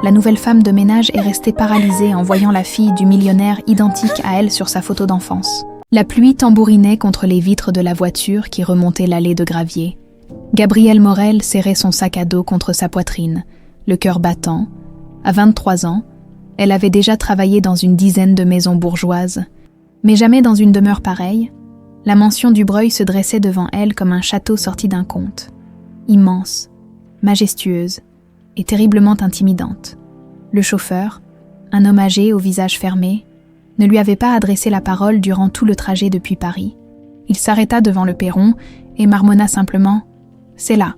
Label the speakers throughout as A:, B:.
A: La nouvelle femme de ménage est restée paralysée en voyant la fille du millionnaire identique à elle sur sa photo d'enfance. La pluie tambourinait contre les vitres de la voiture qui remontait l'allée de gravier. Gabrielle Morel serrait son sac à dos contre sa poitrine, le cœur battant. À 23 ans, elle avait déjà travaillé dans une dizaine de maisons bourgeoises, mais jamais dans une demeure pareille. La mansion du Breuil se dressait devant elle comme un château sorti d'un conte. Immense, majestueuse et terriblement intimidante. Le chauffeur, un homme âgé au visage fermé, ne lui avait pas adressé la parole durant tout le trajet depuis Paris. Il s'arrêta devant le perron et marmonna simplement « C'est là ».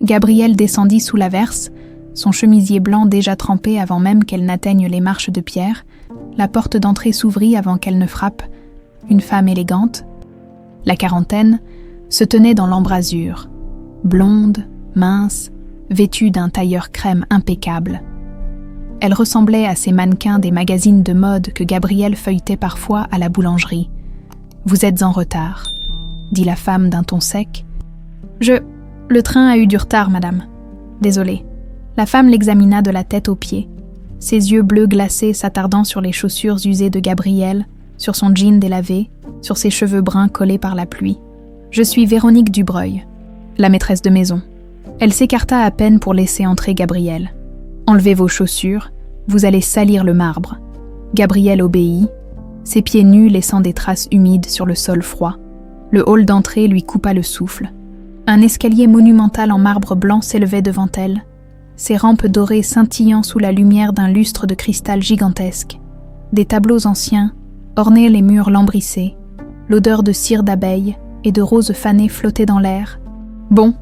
A: Gabrielle descendit sous l'averse, son chemisier blanc déjà trempé avant même qu'elle n'atteigne les marches de pierre. La porte d'entrée s'ouvrit avant qu'elle ne frappe. Une femme élégante, la quarantaine, se tenait dans l'embrasure, blonde, mince, vêtue d'un tailleur crème impeccable. Elle ressemblait à ces mannequins des magazines de mode que Gabrielle feuilletait parfois à la boulangerie. « Vous êtes en retard », dit la femme d'un ton sec. « Le train a eu du retard, madame. Désolée. » La femme l'examina de la tête aux pieds, ses yeux bleus glacés s'attardant sur les chaussures usées de Gabrielle, sur son jean délavé, sur ses cheveux bruns collés par la pluie. « Je suis Véronique Dubreuil, la maîtresse de maison. » Elle s'écarta à peine pour laisser entrer Gabrielle. « Enlevez vos chaussures, vous allez salir le marbre. » Gabrielle obéit, ses pieds nus laissant des traces humides sur le sol froid. Le hall d'entrée lui coupa le souffle. Un escalier monumental en marbre blanc s'élevait devant elle, ses rampes dorées scintillant sous la lumière d'un lustre de cristal gigantesque. Des tableaux anciens ornaient les murs lambrissés, l'odeur de cire d'abeille et de roses fanées flottait dans l'air. « Bon !»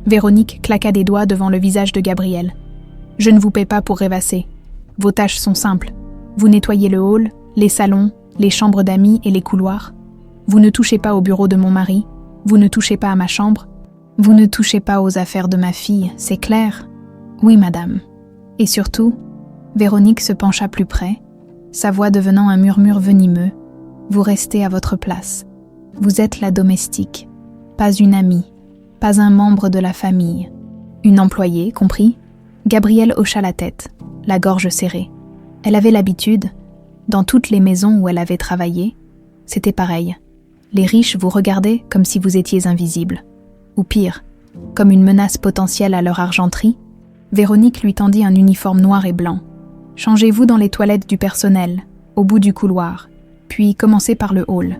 A: Véronique claqua des doigts devant le visage de Gabrielle. « Je ne vous paie pas pour rêvasser. Vos tâches sont simples. Vous nettoyez le hall, les salons, les chambres d'amis et les couloirs. Vous ne touchez pas au bureau de mon mari. Vous ne touchez pas à ma chambre. Vous ne touchez pas aux affaires de ma fille, c'est clair ? Oui, madame. Et surtout, Véronique se pencha plus près, sa voix devenant un murmure venimeux. Vous restez à votre place. Vous êtes la domestique, pas une amie, pas un membre de la famille. Une employée, compris ? Gabrielle hocha la tête, la gorge serrée. Elle avait l'habitude, dans toutes les maisons où elle avait travaillé, c'était pareil. Les riches vous regardaient comme si vous étiez invisible. Ou pire, comme une menace potentielle à leur argenterie. Véronique lui tendit un uniforme noir et blanc. « Changez-vous dans les toilettes du personnel, au bout du couloir, puis commencez par le hall.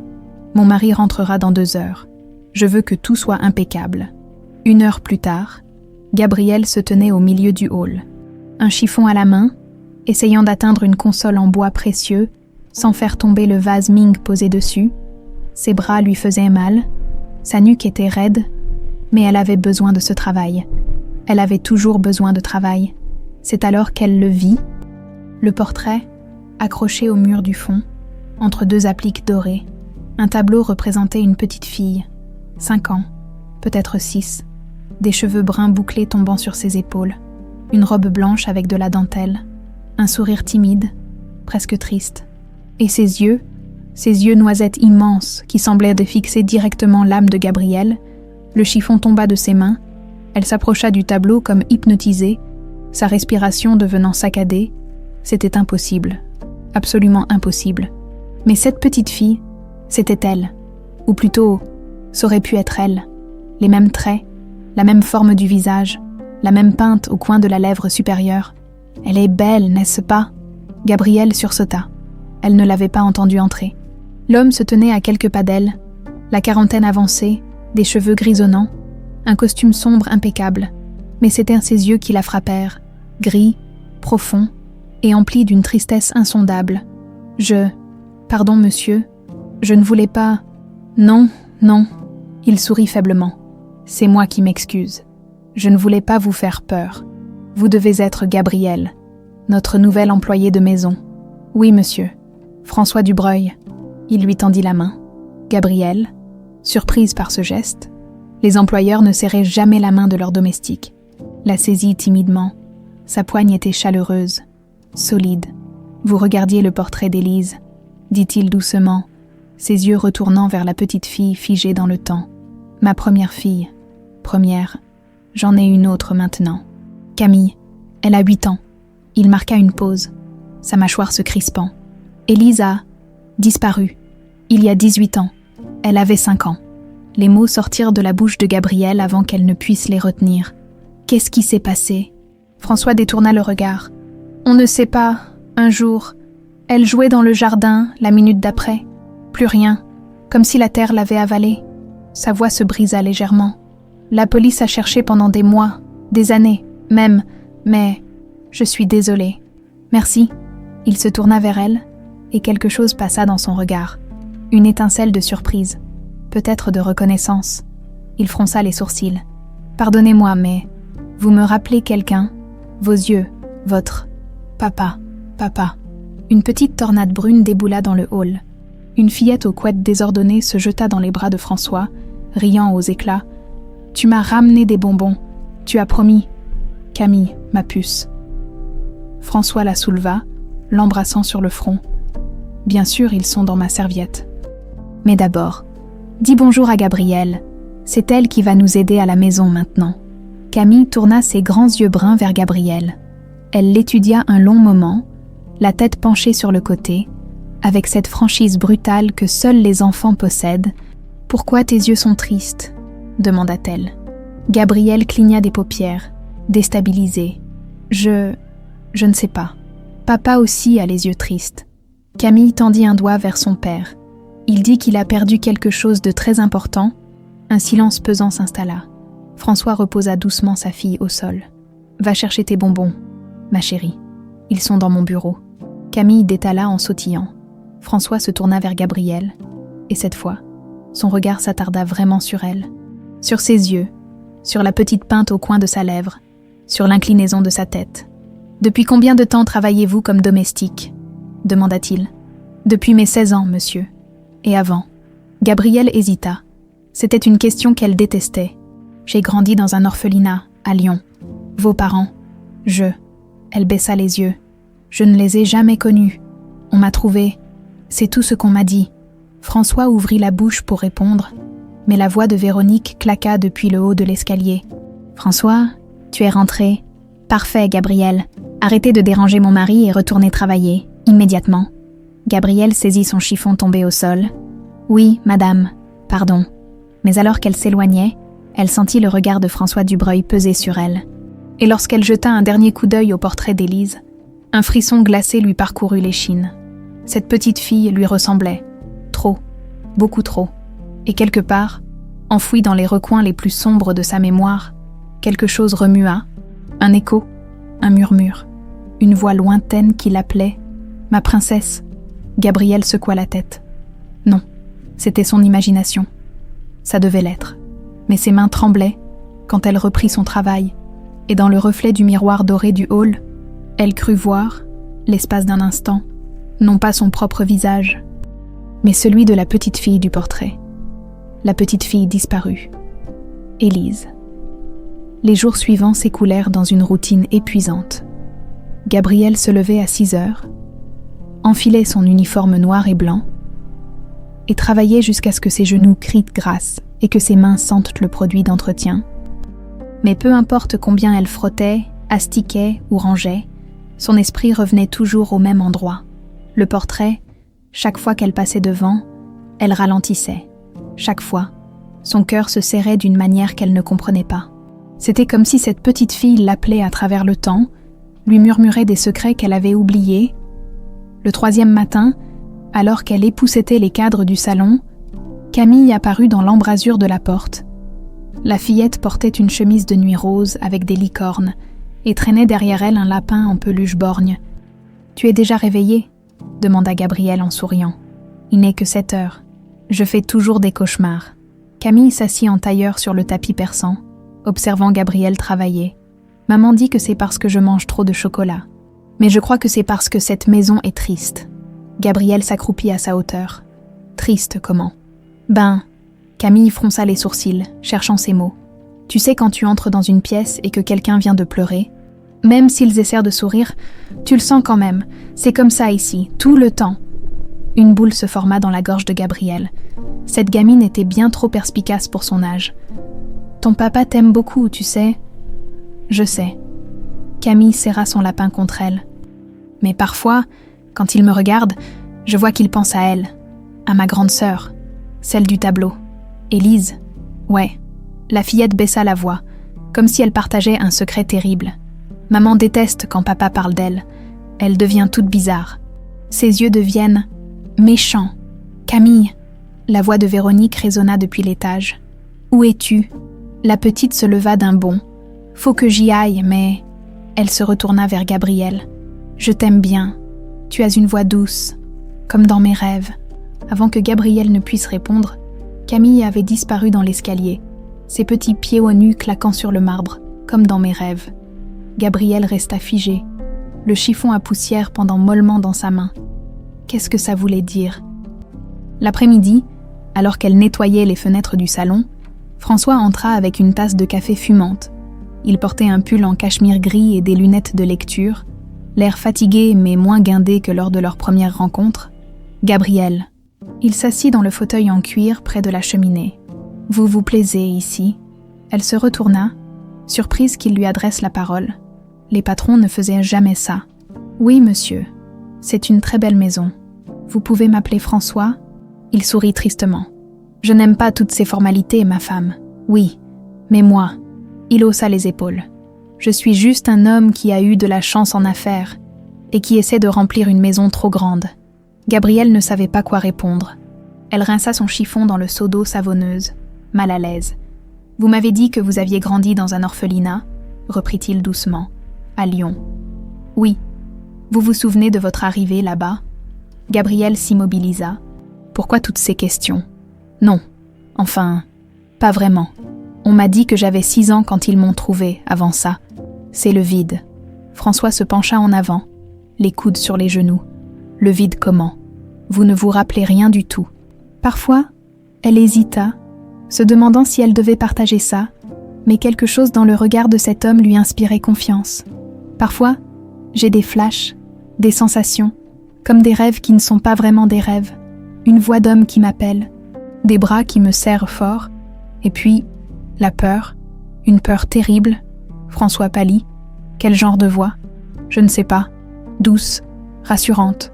A: Mon mari rentrera dans 2 heures. Je veux que tout soit impeccable. » 1 heure plus tard, Gabrielle se tenait au milieu du hall, un chiffon à la main, essayant d'atteindre une console en bois précieux, sans faire tomber le vase Ming posé dessus. Ses bras lui faisaient mal, sa nuque était raide, mais elle avait besoin de ce travail. Elle avait toujours besoin de travail. C'est alors qu'elle le vit. Le portrait, accroché au mur du fond, entre 2 appliques dorées. Un tableau représentait une petite fille, 5 ans, peut-être 6, des cheveux bruns bouclés tombant sur ses épaules, une robe blanche avec de la dentelle, un sourire timide, presque triste. Et ses yeux noisettes immenses qui semblaient de fixer directement l'âme de Gabrielle. Le chiffon tomba de ses mains. Elle s'approcha du tableau comme hypnotisée, sa respiration devenant saccadée. C'était impossible, absolument impossible. Mais cette petite fille, c'était elle. Ou plutôt, ça aurait pu être elle. Les mêmes traits, la même forme du visage, la même peinte au coin de la lèvre supérieure. Elle est belle, n'est-ce pas ? Gabrielle sursauta. Elle ne l'avait pas entendue entrer. L'homme se tenait à quelques pas d'elle, la quarantaine avancée, des cheveux grisonnants, un costume sombre impeccable, mais c'étaient ses yeux qui la frappèrent, gris, profonds, et emplis d'une tristesse insondable. Pardon, monsieur, je ne voulais pas... Non. Il sourit faiblement. C'est moi qui m'excuse. Je ne voulais pas vous faire peur. Vous devez être Gabrielle, notre nouvelle employée de maison. Oui, monsieur. François Dubreuil. Il lui tendit la main. Gabrielle, surprise par ce geste, les employeurs ne serraient jamais la main de leur domestique. La saisit timidement. Sa poigne était chaleureuse, solide. Vous regardiez le portrait d'Élise, dit-il doucement, ses yeux retournant vers la petite fille figée dans le temps. Ma première fille. Première. J'en ai une autre maintenant. Camille. Elle a 8 ans. Il marqua une pause, sa mâchoire se crispant. Élise a disparu. Il y a 18 ans. Elle avait 5 ans. Les mots sortirent de la bouche de Gabrielle avant qu'elle ne puisse les retenir. Qu'est-ce qui s'est passé? François détourna le regard. On ne sait pas. Un jour, elle jouait dans le jardin, la minute d'après. Plus rien, comme si la terre l'avait avalée. Sa voix se brisa légèrement. La police a cherché pendant des mois, des années, même, mais je suis désolée. Merci. Il se tourna vers elle, et quelque chose passa dans son regard. Une étincelle de surprise, peut-être de reconnaissance. Il fronça les sourcils. Pardonnez-moi, mais vous me rappelez quelqu'un? Vos yeux, votre papa. Une petite tornade brune déboula dans le hall. Une fillette aux couettes désordonnées se jeta dans les bras de François, riant aux éclats. « Tu m'as ramené des bonbons. Tu as promis. Camille, ma puce. » François la souleva, l'embrassant sur le front. « Bien sûr, ils sont dans ma serviette. Mais d'abord, dis bonjour à Gabrielle. C'est elle qui va nous aider à la maison maintenant. » Camille tourna ses grands yeux bruns vers Gabrielle. Elle l'étudia un long moment, la tête penchée sur le côté, avec cette franchise brutale que seuls les enfants possèdent. « Pourquoi tes yeux sont tristes ?» demanda-t-elle. Gabrielle cligna des paupières, déstabilisée. « Je ne sais pas. Papa aussi a les yeux tristes. » Camille tendit un doigt vers son père. Il dit qu'il a perdu quelque chose de très important. Un silence pesant s'installa. François reposa doucement sa fille au sol. « Va chercher tes bonbons, ma chérie. Ils sont dans mon bureau. » Camille détala en sautillant. François se tourna vers Gabrielle, et cette fois, son regard s'attarda vraiment sur elle, sur ses yeux, sur la petite pinte au coin de sa lèvre, sur l'inclinaison de sa tête. « Depuis combien de temps travaillez-vous comme domestique ?» demanda-t-il. « Depuis mes 16 ans, monsieur. Et avant ?» Gabrielle hésita. C'était une question qu'elle détestait. « J'ai grandi dans un orphelinat, à Lyon. Vos parents, je... » Elle baissa les yeux. « Je ne les ai jamais connus. On m'a trouvée. C'est tout ce qu'on m'a dit. » François ouvrit la bouche pour répondre, mais la voix de Véronique claqua depuis le haut de l'escalier. « François, tu es rentré. Parfait, Gabrielle. Arrêtez de déranger mon mari et retournez travailler, immédiatement. » Gabrielle saisit son chiffon tombé au sol. « Oui, madame. Pardon. » Mais alors qu'elle s'éloignait, elle sentit le regard de François Dubreuil peser sur elle. Et lorsqu'elle jeta un dernier coup d'œil au portrait d'Élise, un frisson glacé lui parcourut l'échine. Cette petite fille lui ressemblait. Trop, beaucoup trop. Et quelque part, enfoui dans les recoins les plus sombres de sa mémoire, quelque chose remua, un écho, un murmure, une voix lointaine qui l'appelait « Ma princesse !» Gabrielle secoua la tête. Non, c'était son imagination. Ça devait l'être. Mais ses mains tremblaient quand elle reprit son travail, et dans le reflet du miroir doré du hall, elle crut voir, l'espace d'un instant, non pas son propre visage, mais celui de la petite fille du portrait. La petite fille disparue. Élise. Les jours suivants s'écoulèrent dans une routine épuisante. Gabrielle se levait à 6 heures, enfilait son uniforme noir et blanc, et travaillait jusqu'à ce que ses genoux crient grâce et que ses mains sentent le produit d'entretien. Mais peu importe combien elle frottait, astiquait ou rangeait, son esprit revenait toujours au même endroit. Le portrait, chaque fois qu'elle passait devant, elle ralentissait. Chaque fois, son cœur se serrait d'une manière qu'elle ne comprenait pas. C'était comme si cette petite fille l'appelait à travers le temps, lui murmurait des secrets qu'elle avait oubliés. Le 3e matin, alors qu'elle époussetait les cadres du salon, Camille apparut dans l'embrasure de la porte. La fillette portait une chemise de nuit rose avec des licornes et traînait derrière elle un lapin en peluche borgne. « Tu es déjà réveillée ?» demanda Gabrielle en souriant. « Il n'est que 7 heures. Je fais toujours des cauchemars. » Camille s'assit en tailleur sur le tapis persan, observant Gabrielle travailler. « Maman dit que c'est parce que je mange trop de chocolat. Mais je crois que c'est parce que cette maison est triste. » Gabrielle s'accroupit à sa hauteur. « Triste comment ?»« Ben... » Camille fronça les sourcils, cherchant ses mots. « Tu sais quand tu entres dans une pièce et que quelqu'un vient de pleurer, même s'ils essaient de sourire, tu le sens quand même. C'est comme ça ici, tout le temps. » Une boule se forma dans la gorge de Gabrielle. Cette gamine était bien trop perspicace pour son âge. « Ton papa t'aime beaucoup, tu sais. » « Je sais. » Camille serra son lapin contre elle. Mais parfois, quand il me regarde, je vois qu'il pense à elle, à ma grande sœur, celle du tableau. Élise. Ouais. La fillette baissa la voix, comme si elle partageait un secret terrible. Maman déteste quand papa parle d'elle. Elle devient toute bizarre. Ses yeux deviennent méchants. Camille. La voix de Véronique résonna depuis l'étage. Où es-tu? La petite se leva d'un bond. Faut que j'y aille, mais... Elle se retourna vers Gabriel. Je t'aime bien. Tu as une voix douce, comme dans mes rêves. Avant que Gabriel ne puisse répondre, Camille avait disparu dans l'escalier, ses petits pieds au nu claquant sur le marbre, comme dans mes rêves. Gabriel resta figé, le chiffon à poussière pendant mollement dans sa main. Qu'est-ce que ça voulait dire? L'après-midi, alors qu'elle nettoyait les fenêtres du salon, François entra avec une tasse de café fumante. Il portait un pull en cachemire gris et des lunettes de lecture, l'air fatigué mais moins guindé que lors de leur première rencontre. Gabriel. Il s'assit dans le fauteuil en cuir près de la cheminée. « Vous vous plaisez ici ?» Elle se retourna, surprise qu'il lui adresse la parole. Les patrons ne faisaient jamais ça. « Oui, monsieur. C'est une très belle maison. Vous pouvez m'appeler François ?» Il sourit tristement. « Je n'aime pas toutes ces formalités, ma femme. Oui, mais moi... » Il haussa les épaules. « Je suis juste un homme qui a eu de la chance en affaires et qui essaie de remplir une maison trop grande. » Gabrielle ne savait pas quoi répondre. Elle rinça son chiffon dans le seau d'eau savonneuse, mal à l'aise. « Vous m'avez dit que vous aviez grandi dans un orphelinat ?» reprit-il doucement. « À Lyon. »« Oui. Vous vous souvenez de votre arrivée là-bas ?» Gabrielle s'immobilisa. « Pourquoi toutes ces questions ?»« Non. Enfin, pas vraiment. On m'a dit que j'avais 6 ans quand ils m'ont trouvée, avant ça. C'est le vide. » François se pencha en avant, les coudes sur les genoux. « Le vide comment? Vous ne vous rappelez rien du tout. » Parfois, elle hésita, se demandant si elle devait partager ça, mais quelque chose dans le regard de cet homme lui inspirait confiance. Parfois, j'ai des flashs, des sensations, comme des rêves qui ne sont pas vraiment des rêves, une voix d'homme qui m'appelle, des bras qui me serrent fort, et puis, la peur, une peur terrible. François pâlit. Quel genre de voix? Je ne sais pas. Douce, rassurante.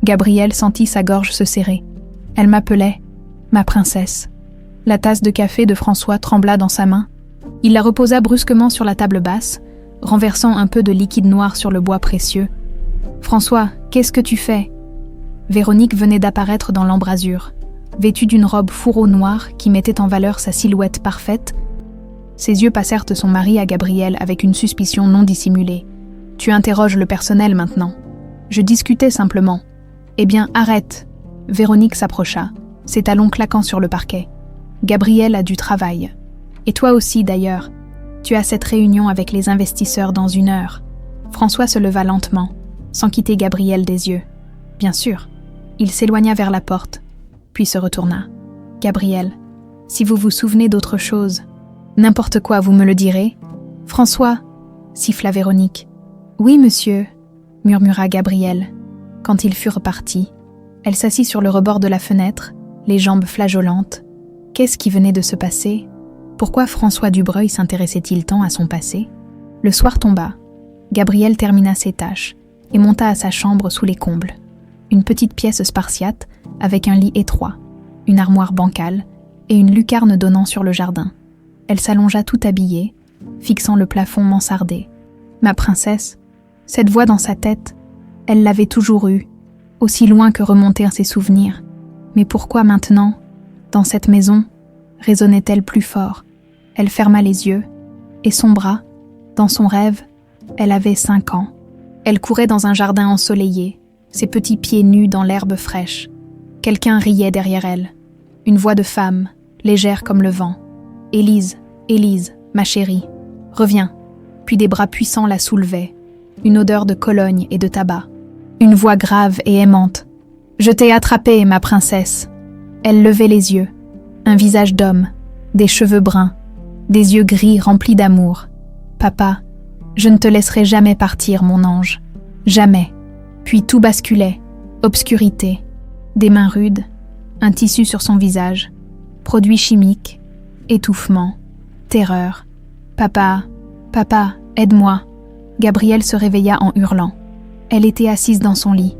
A: Gabrielle sentit sa gorge se serrer. Elle m'appelait « ma princesse ». La tasse de café de François trembla dans sa main. Il la reposa brusquement sur la table basse, renversant un peu de liquide noir sur le bois précieux. « François, qu'est-ce que tu fais ?» Véronique venait d'apparaître dans l'embrasure, vêtue d'une robe fourreau noire qui mettait en valeur sa silhouette parfaite. Ses yeux passèrent de son mari à Gabrielle avec une suspicion non dissimulée. « Tu interroges le personnel maintenant. Je discutais simplement. » « Eh bien, arrête !» Véronique s'approcha, ses talons claquant sur le parquet. « Gabrielle a du travail. Et toi aussi, d'ailleurs. Tu as cette réunion avec les investisseurs dans 1 heure. » François se leva lentement, sans quitter Gabrielle des yeux. « Bien sûr. » Il s'éloigna vers la porte, puis se retourna. « Gabrielle, si vous vous souvenez d'autre chose, n'importe quoi, vous me le direz. »« François !» siffla Véronique. « Oui, monsieur, » murmura Gabrielle. Quand ils furent partis, elle s'assit sur le rebord de la fenêtre, les jambes flageolantes. Qu'est-ce qui venait de se passer? Pourquoi François Dubreuil s'intéressait-il tant à son passé? Le soir tomba. Gabrielle termina ses tâches et monta à sa chambre sous les combles. Une petite pièce spartiate avec un lit étroit, une armoire bancale et une lucarne donnant sur le jardin. Elle s'allongea tout habillée, fixant le plafond mansardé. Ma princesse, cette voix dans sa tête, elle l'avait toujours eue, aussi loin que remontaient ses souvenirs. Mais pourquoi maintenant, dans cette maison, résonnait-elle plus fort? Elle ferma les yeux, et son bras, dans son rêve, elle avait 5 ans. Elle courait dans un jardin ensoleillé, ses petits pieds nus dans l'herbe fraîche. Quelqu'un riait derrière elle. Une voix de femme, légère comme le vent. « Élise, Élise, ma chérie, reviens !» Puis des bras puissants la soulevaient. Une odeur de Cologne et de tabac. Une voix grave et aimante. « Je t'ai attrapée, ma princesse !» Elle levait les yeux. Un visage d'homme, des cheveux bruns, des yeux gris remplis d'amour. « Papa, je ne te laisserai jamais partir, mon ange. Jamais. » Puis tout basculait. Obscurité. Des mains rudes. Un tissu sur son visage. Produits chimiques. Étouffement. Terreur. « Papa, papa, aide-moi !» Gabrielle se réveilla en hurlant. Elle était assise dans son lit,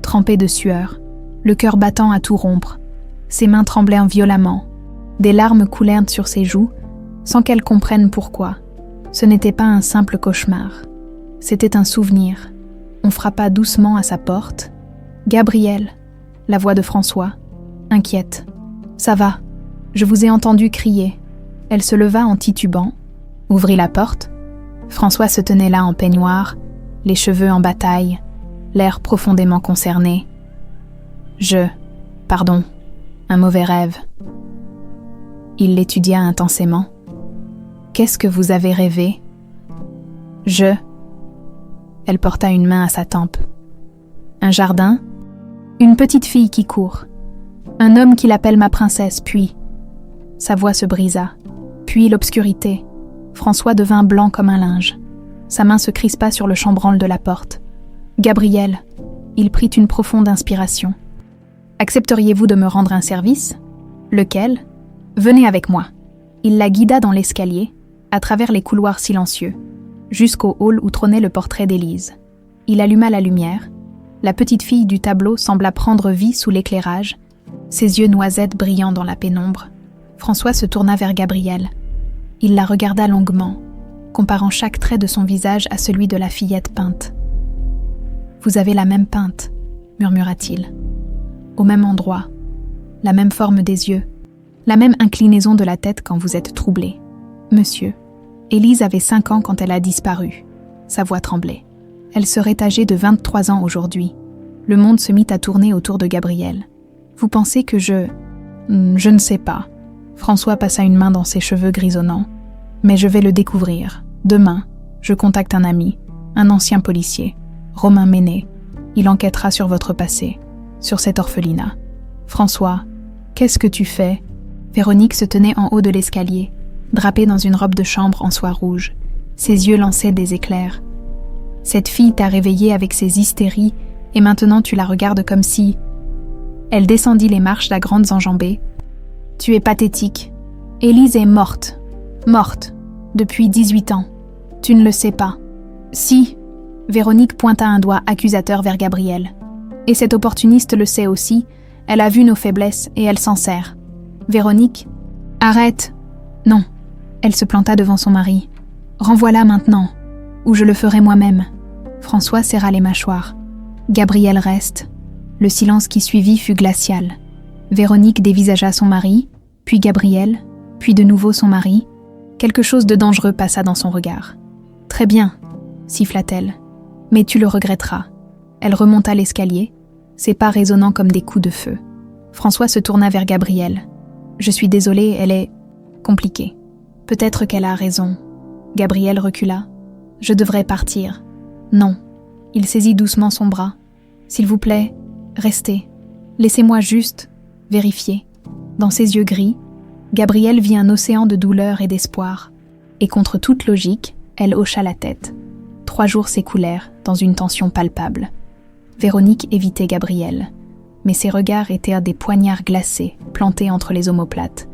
A: trempée de sueur, le cœur battant à tout rompre. Ses mains tremblaient violemment. Des larmes coulèrent sur ses joues, sans qu'elle comprenne pourquoi. Ce n'était pas un simple cauchemar. C'était un souvenir. On frappa doucement à sa porte. « Gabrielle !» La voix de François, inquiète. « Ça va, je vous ai entendu crier. » Elle se leva en titubant, ouvrit la porte. François se tenait là en peignoir, les cheveux en bataille, l'air profondément concerné. « Pardon, un mauvais rêve. » Il l'étudia intensément. « Qu'est-ce que vous avez rêvé ?»« Elle porta une main à sa tempe. « Un jardin, une petite fille qui court, un homme qui l'appelle ma princesse, puis... » Sa voix se brisa. Puis l'obscurité. François devint blanc comme un linge. Sa main se crispa sur le chambranle de la porte. « Gabrielle !» Il prit une profonde inspiration. « Accepteriez-vous de me rendre un service ? » « Lequel ? Venez avec moi. » Il la guida dans l'escalier, à travers les couloirs silencieux, jusqu'au hall où trônait le portrait d'Élise. Il alluma la lumière. La petite fille du tableau sembla prendre vie sous l'éclairage, ses yeux noisettes brillant dans la pénombre. François se tourna vers Gabrielle. Il la regarda longuement, comparant chaque trait de son visage à celui de la fillette peinte. « Vous avez la même peinte, » murmura-t-il. « Au même endroit, la même forme des yeux, la même inclinaison de la tête quand vous êtes troublé. Monsieur, Élise avait 5 ans quand elle a disparu. » Sa voix tremblait. Elle serait âgée de 23 ans aujourd'hui. Le monde se mit à tourner autour de Gabrielle. « Vous pensez que je ne sais pas. » François passa une main dans ses cheveux grisonnants. « Mais je vais le découvrir. Demain, je contacte un ami, un ancien policier, Romain Ménet. Il enquêtera sur votre passé, sur cet orphelinat. François, qu'est-ce que tu fais ?» Véronique se tenait en haut de l'escalier, drapée dans une robe de chambre en soie rouge. Ses yeux lançaient des éclairs. « Cette fille t'a réveillée avec ses hystéries et maintenant tu la regardes comme si... » Elle descendit les marches à grandes enjambées. « Tu es pathétique. Élise est morte. Morte. Depuis 18 ans. Tu ne le sais pas. » « Si. » Véronique pointa un doigt accusateur vers Gabrielle. « Et cette opportuniste le sait aussi. Elle a vu nos faiblesses et elle s'en sert. » Véronique, arrête. Non. Elle se planta devant son mari. Renvoie-la maintenant, ou je le ferai moi-même. François serra les mâchoires. Gabrielle reste. Le silence qui suivit fut glacial. Véronique dévisagea son mari, puis Gabrielle, puis de nouveau son mari. Quelque chose de dangereux passa dans son regard. Très bien, siffla-t-elle. Mais tu le regretteras. Elle remonta l'escalier, ses pas résonnant comme des coups de feu. François se tourna vers Gabrielle. Je suis désolée, elle est compliquée. Peut-être qu'elle a raison. Gabrielle recula. Je devrais partir. Non. Il saisit doucement son bras. S'il vous plaît, restez. Laissez-moi juste vérifier. Dans ses yeux gris, Gabrielle vit un océan de douleur et d'espoir. Et contre toute logique, elle hocha la tête. 3 jours s'écoulèrent dans une tension palpable. Véronique évitait Gabrielle. Mais ses regards étaient des poignards glacés, plantés entre les omoplates.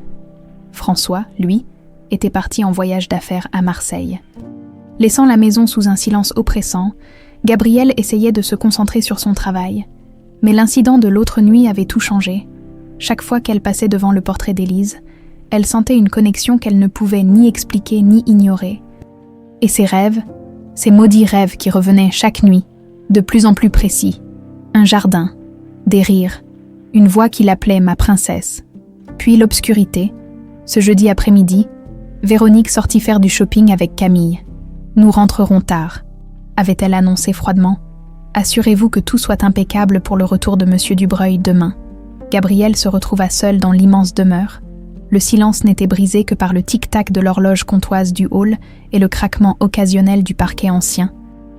A: François, lui, était parti en voyage d'affaires à Marseille. Laissant la maison sous un silence oppressant, Gabrielle essayait de se concentrer sur son travail. Mais l'incident de l'autre nuit avait tout changé. Chaque fois qu'elle passait devant le portrait d'Élise, elle sentait une connexion qu'elle ne pouvait ni expliquer ni ignorer. Et ses rêves, ces maudits rêves qui revenaient chaque nuit, de plus en plus précis. Un jardin, des rires, une voix qui l'appelait ma princesse. Puis l'obscurité. Ce jeudi après-midi, Véronique sortit faire du shopping avec Camille. « Nous rentrerons tard », avait-elle annoncé froidement. « Assurez-vous que tout soit impeccable pour le retour de Monsieur Dubreuil demain. » Gabrielle se retrouva seule dans l'immense demeure. Le silence n'était brisé que par le tic-tac de l'horloge comtoise du hall et le craquement occasionnel du parquet ancien.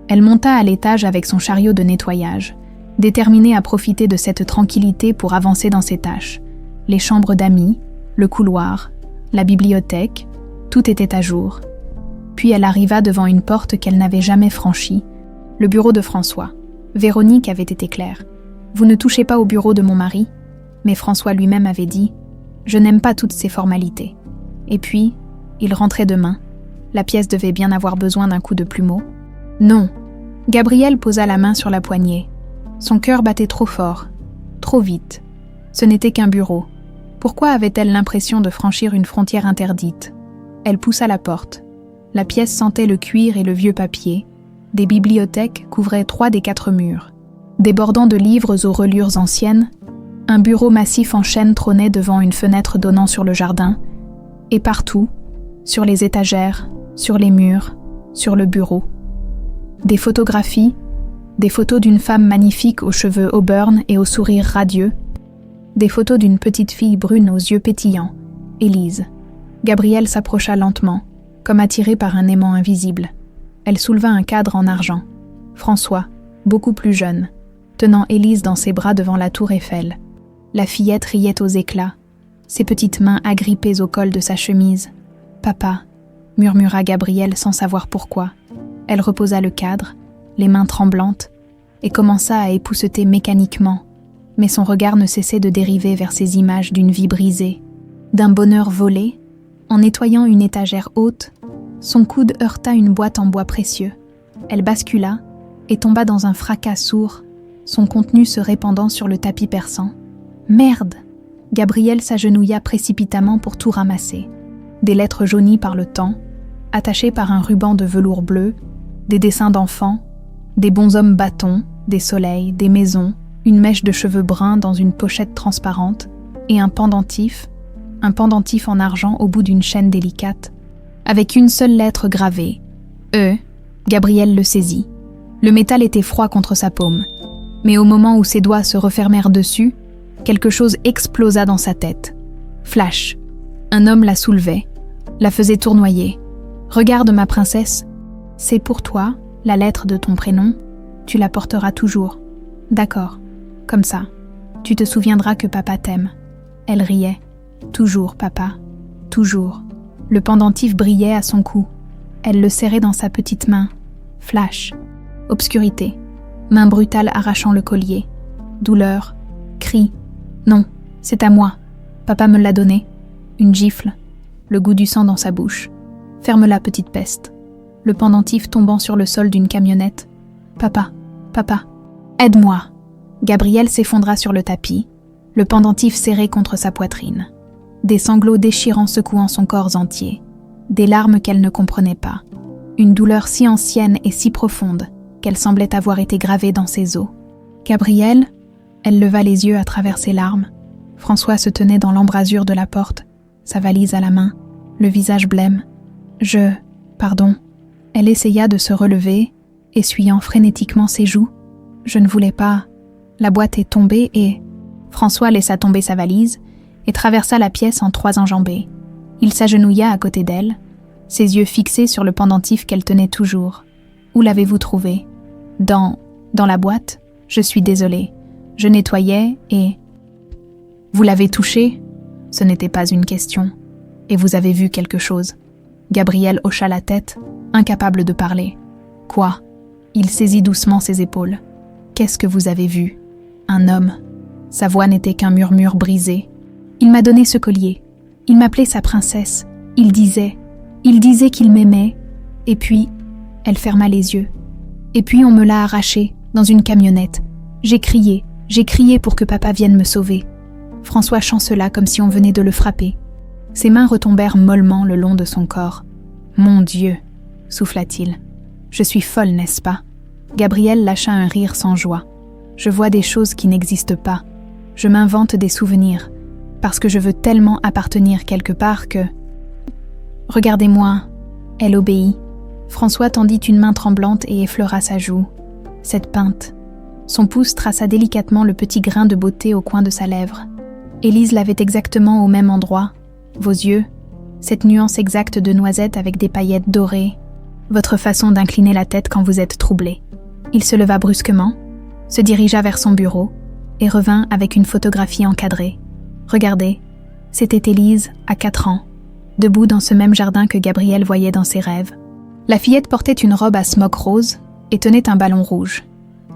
A: Elle monta à l'étage avec son chariot de nettoyage, déterminée à profiter de cette tranquillité pour avancer dans ses tâches. Les chambres d'amis, le couloir, la bibliothèque, tout était à jour. Puis elle arriva devant une porte qu'elle n'avait jamais franchie, le bureau de François. Véronique avait été claire. « Vous ne touchez pas au bureau de mon mari ?» Mais François lui-même avait dit « Je n'aime pas toutes ces formalités. » Et puis, il rentrait demain. La pièce devait bien avoir besoin d'un coup de plumeau. « Non !» Gabrielle posa la main sur la poignée. Son cœur battait trop fort, trop vite. Ce n'était qu'un bureau. Pourquoi avait-elle l'impression de franchir une frontière interdite? Elle poussa la porte. La pièce sentait le cuir et le vieux papier. Des bibliothèques couvraient 3 des 4 murs. Débordant de livres aux reliures anciennes, un bureau massif en chêne trônait devant une fenêtre donnant sur le jardin, et partout, sur les étagères, sur les murs, sur le bureau. Des photographies, des photos d'une femme magnifique aux cheveux auburn et au sourire radieux, des photos d'une petite fille brune aux yeux pétillants, Élise. Gabrielle s'approcha lentement, comme attirée par un aimant invisible. Elle souleva un cadre en argent. François, beaucoup plus jeune, tenant Élise dans ses bras devant la tour Eiffel. La fillette riait aux éclats, ses petites mains agrippées au col de sa chemise. « Papa », murmura Gabrielle sans savoir pourquoi. Elle reposa le cadre, les mains tremblantes, et commença à épousseter mécaniquement, mais son regard ne cessait de dériver vers ces images d'une vie brisée, d'un bonheur volé. En nettoyant une étagère haute, son coude heurta une boîte en bois précieux. Elle bascula et tomba dans un fracas sourd, son contenu se répandant sur le tapis persan. « Merde !» Gabrielle s'agenouilla précipitamment pour tout ramasser. Des lettres jaunies par le temps, attachées par un ruban de velours bleu, des dessins d'enfants, des bonshommes bâtons, des soleils, des maisons, une mèche de cheveux bruns dans une pochette transparente et un pendentif en argent au bout d'une chaîne délicate, avec une seule lettre gravée, E. Gabrielle le saisit. Le métal était froid contre sa paume, mais au moment où ses doigts se refermèrent dessus, quelque chose explosa dans sa tête. Flash. Un homme la soulevait, la faisait tournoyer. « Regarde ma princesse, c'est pour toi, la lettre de ton prénom, tu la porteras toujours. D'accord, comme ça, tu te souviendras que papa t'aime. » Elle riait. « Toujours, papa, toujours. » Le pendentif brillait à son cou. Elle le serrait dans sa petite main. Flash. Obscurité. Main brutale arrachant le collier. Douleur. Cri. « Non, c'est à moi. Papa me l'a donné. » Une gifle. Le goût du sang dans sa bouche. « Ferme-la, petite peste. » Le pendentif tombant sur le sol d'une camionnette. « Papa, papa, aide-moi !» Gabrielle s'effondra sur le tapis, le pendentif serré contre sa poitrine. Des sanglots déchirants secouant son corps entier. Des larmes qu'elle ne comprenait pas. Une douleur si ancienne et si profonde qu'elle semblait avoir été gravée dans ses os. Gabrielle, elle leva les yeux à travers ses larmes. François se tenait dans l'embrasure de la porte, sa valise à la main, le visage blême. Pardon. Elle essaya de se relever, essuyant frénétiquement ses joues. Je ne voulais pas. La boîte est tombée et... François laissa tomber sa valise et traversa la pièce en 3 enjambées. Il s'agenouilla à côté d'elle, ses yeux fixés sur le pendentif qu'elle tenait toujours. Où l'avez-vous trouvé? Dans la boîte? Je suis désolée. Je nettoyais et... Vous l'avez touché? Ce n'était pas une question. Et vous avez vu quelque chose? Gabrielle hocha la tête, incapable de parler. Quoi? Il saisit doucement ses épaules. Qu'est-ce que vous avez vu? Un homme. Sa voix n'était qu'un murmure brisé. Il m'a donné ce collier. Il m'appelait sa princesse. Il disait qu'il m'aimait. Et puis, elle ferma les yeux. Et puis on me l'a arraché, dans une camionnette. J'ai crié pour que papa vienne me sauver. François chancela comme si on venait de le frapper. Ses mains retombèrent mollement le long de son corps. « Mon Dieu !» souffla-t-il. « Je suis folle, n'est-ce pas ?» Gabrielle lâcha un rire sans joie. « Je vois des choses qui n'existent pas. Je m'invente des souvenirs, parce que je veux tellement appartenir quelque part que... » « Regardez-moi. » Elle obéit. François tendit une main tremblante et effleura sa joue. Cette peinte. Son pouce traça délicatement le petit grain de beauté au coin de sa lèvre. Élise l'avait exactement au même endroit. Vos yeux, cette nuance exacte de noisette avec des paillettes dorées, votre façon d'incliner la tête quand vous êtes troublé. Il se leva brusquement, se dirigea vers son bureau et revint avec une photographie encadrée. Regardez, c'était Élise à 4 ans, debout dans ce même jardin que Gabrielle voyait dans ses rêves. La fillette portait une robe à smock rose et tenait un ballon rouge.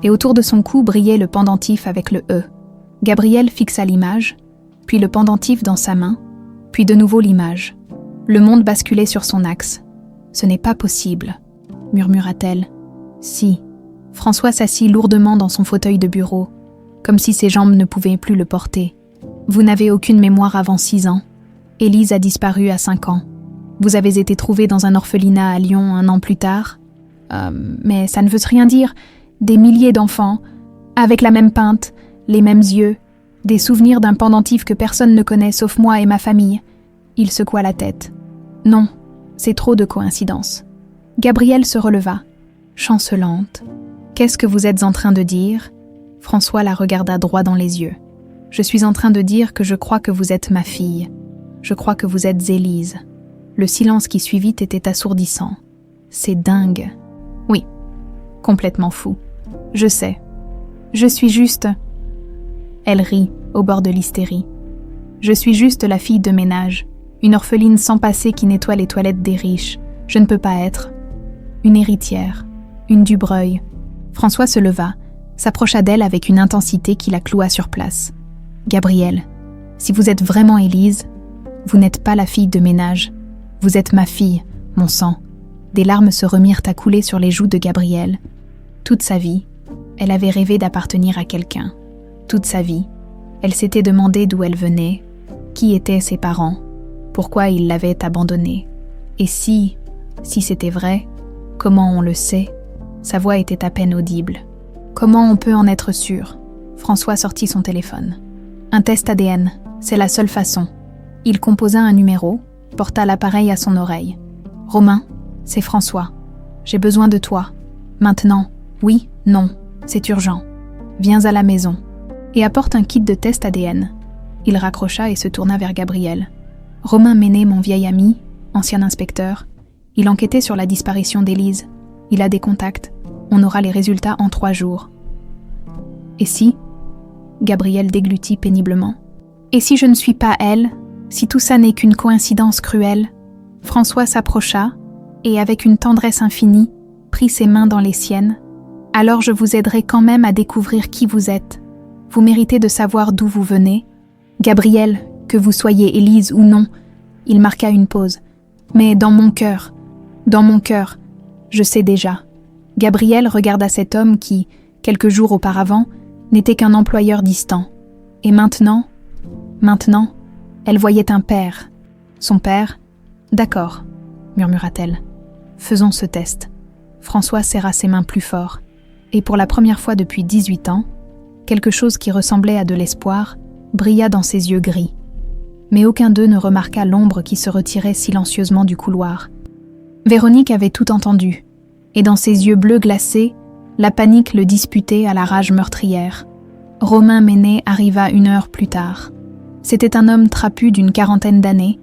A: Et autour de son cou brillait le pendentif avec le E. Gabrielle fixa l'image, puis le pendentif dans sa main, puis de nouveau l'image. Le monde basculait sur son axe. « Ce n'est pas possible », murmura-t-elle. « Si, François s'assit lourdement dans son fauteuil de bureau, comme si ses jambes ne pouvaient plus le porter. Vous n'avez aucune mémoire avant 6 ans. Élise a disparu à 5 ans. Vous avez été trouvée dans un orphelinat à Lyon 1 an plus tard. Mais ça ne veut rien dire. Des milliers d'enfants, avec la même peinte, les mêmes yeux, des souvenirs d'un pendentif que personne ne connaît sauf moi et ma famille. Il secoua la tête. Non, c'est trop de coïncidences. Gabrielle se releva, chancelante. Qu'est-ce que vous êtes en train de dire ? François la regarda droit dans les yeux. Je suis en train de dire que je crois que vous êtes ma fille. Je crois que vous êtes Élise. Le silence qui suivit était assourdissant. C'est dingue. Oui, complètement fou. Je sais. Je suis juste... Elle rit, au bord de l'hystérie. Je suis juste la fille de ménage, une orpheline sans passé qui nettoie les toilettes des riches. Je ne peux pas être. Une héritière, une Dubreuil. François se leva, s'approcha d'elle avec une intensité qui la cloua sur place. Gabrielle, si vous êtes vraiment Élise, vous n'êtes pas la fille de ménage. Vous êtes ma fille, mon sang. Des larmes se remirent à couler sur les joues de Gabrielle. Toute sa vie, elle avait rêvé d'appartenir à quelqu'un. Toute sa vie, elle s'était demandé d'où elle venait, qui étaient ses parents, pourquoi ils l'avaient abandonnée. Et si c'était vrai, comment on le sait ? Sa voix était à peine audible. Comment on peut en être sûr ? François sortit son téléphone. Un test ADN, c'est la seule façon. Il composa un numéro, porta l'appareil à son oreille. Romain, c'est François. J'ai besoin de toi. Maintenant, oui, non, c'est urgent. Viens à la maison. Et apporte un kit de test ADN. Il raccrocha et se tourna vers Gabrielle. Romain Ménet, mon vieil ami, ancien inspecteur, il enquêtait sur la disparition d'Élise. Il a des contacts. On aura les résultats en 3 jours. Et si ? Gabrielle déglutit péniblement. Et si je ne suis pas elle ? Si tout ça n'est qu'une coïncidence cruelle ? François s'approcha et, avec une tendresse infinie, prit ses mains dans les siennes. Alors je vous aiderai quand même à découvrir qui vous êtes. Vous méritez de savoir d'où vous venez. Gabrielle, que vous soyez Élise ou non, il marqua une pause. Mais dans mon cœur, je sais déjà. Gabrielle regarda cet homme qui, quelques jours auparavant, n'était qu'un employeur distant. Et maintenant, elle voyait un père. Son père ? D'accord, murmura-t-elle. Faisons ce test. François serra ses mains plus fort. Et pour la première fois depuis 18 ans, quelque chose qui ressemblait à de l'espoir brilla dans ses yeux gris. Mais aucun d'eux ne remarqua l'ombre qui se retirait silencieusement du couloir. Véronique avait tout entendu, et dans ses yeux bleus glacés, la panique le disputait à la rage meurtrière. Romain Ménet arriva 1 heure plus tard. C'était un homme trapu d'une 40aine d'années,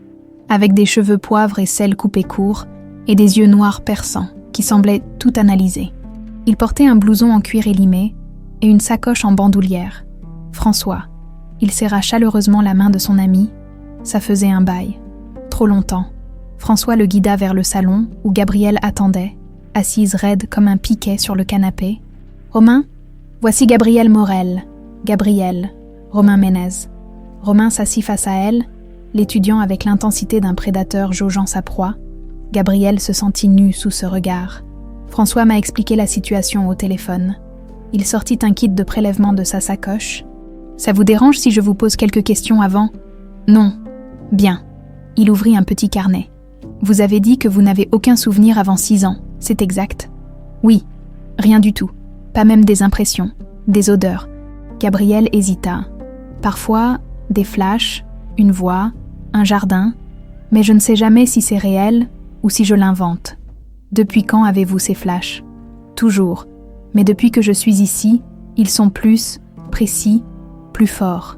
A: avec des cheveux poivre et sel coupés courts, et des yeux noirs perçants, qui semblaient tout analyser. Il portait un blouson en cuir élimé, et une sacoche en bandoulière. François. Il serra chaleureusement la main de son ami. Ça faisait un bail. Trop longtemps. François le guida vers le salon où Gabrielle attendait, assise raide comme un piquet sur le canapé. « Romain, voici Gabrielle Morel. Gabrielle, Romain Ménez. » Romain s'assit face à elle, l'étudiant avec l'intensité d'un prédateur jaugeant sa proie. Gabrielle se sentit nue sous ce regard. François m'a expliqué la situation au téléphone. Il sortit un kit de prélèvement de sa sacoche. « Ça vous dérange si je vous pose quelques questions avant ?»« Non. » « Bien. » Il ouvrit un petit carnet. « Vous avez dit que vous n'avez aucun souvenir avant 6 ans, c'est exact ?»« Oui. Rien du tout. Pas même des impressions, des odeurs. » Gabrielle hésita. « Parfois, des flashs, une voix, un jardin, mais je ne sais jamais si c'est réel ou si je l'invente. Depuis quand avez-vous ces flashs ? Toujours. Mais depuis que je suis ici, ils sont plus précis, plus forts. »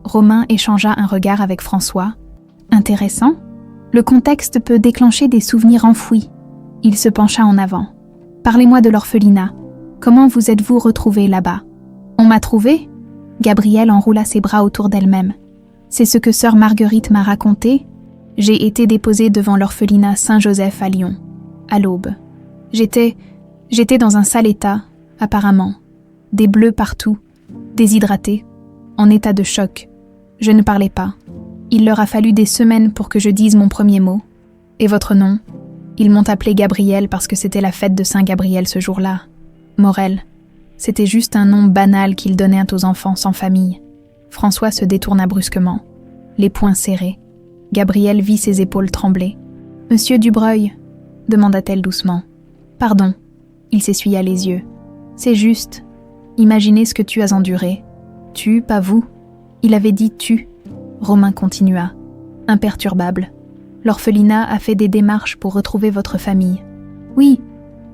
A: Romain échangea un regard avec François. « Intéressant. Le contexte peut déclencher des souvenirs enfouis. » Il se pencha en avant. « Parlez-moi de l'orphelinat. Comment vous êtes-vous retrouvés là-bas ? » « On m'a trouvé ?» Gabrielle enroula ses bras autour d'elle-même. « C'est ce que sœur Marguerite m'a raconté. J'ai été déposée devant l'orphelinat Saint-Joseph à Lyon, à l'aube. J'étais dans un sale état, apparemment. Des bleus partout, déshydratée, en état de choc. Je ne parlais pas. Il leur a fallu des semaines pour que je dise mon premier mot. Et votre nom ? Ils m'ont appelée Gabrielle parce que c'était la fête de Saint-Gabriel ce jour-là. Morel. C'était juste un nom banal qu'il donnait aux enfants sans famille. François se détourna brusquement, les poings serrés. Gabrielle vit ses épaules trembler. « Monsieur Dubreuil » demanda-t-elle doucement. « Pardon. » Il s'essuya les yeux. « C'est juste. Imaginez ce que tu as enduré. Tu, pas vous. » Il avait dit « tu ». Romain continua, imperturbable. « L'orphelinat a fait des démarches pour retrouver votre famille. »« Oui,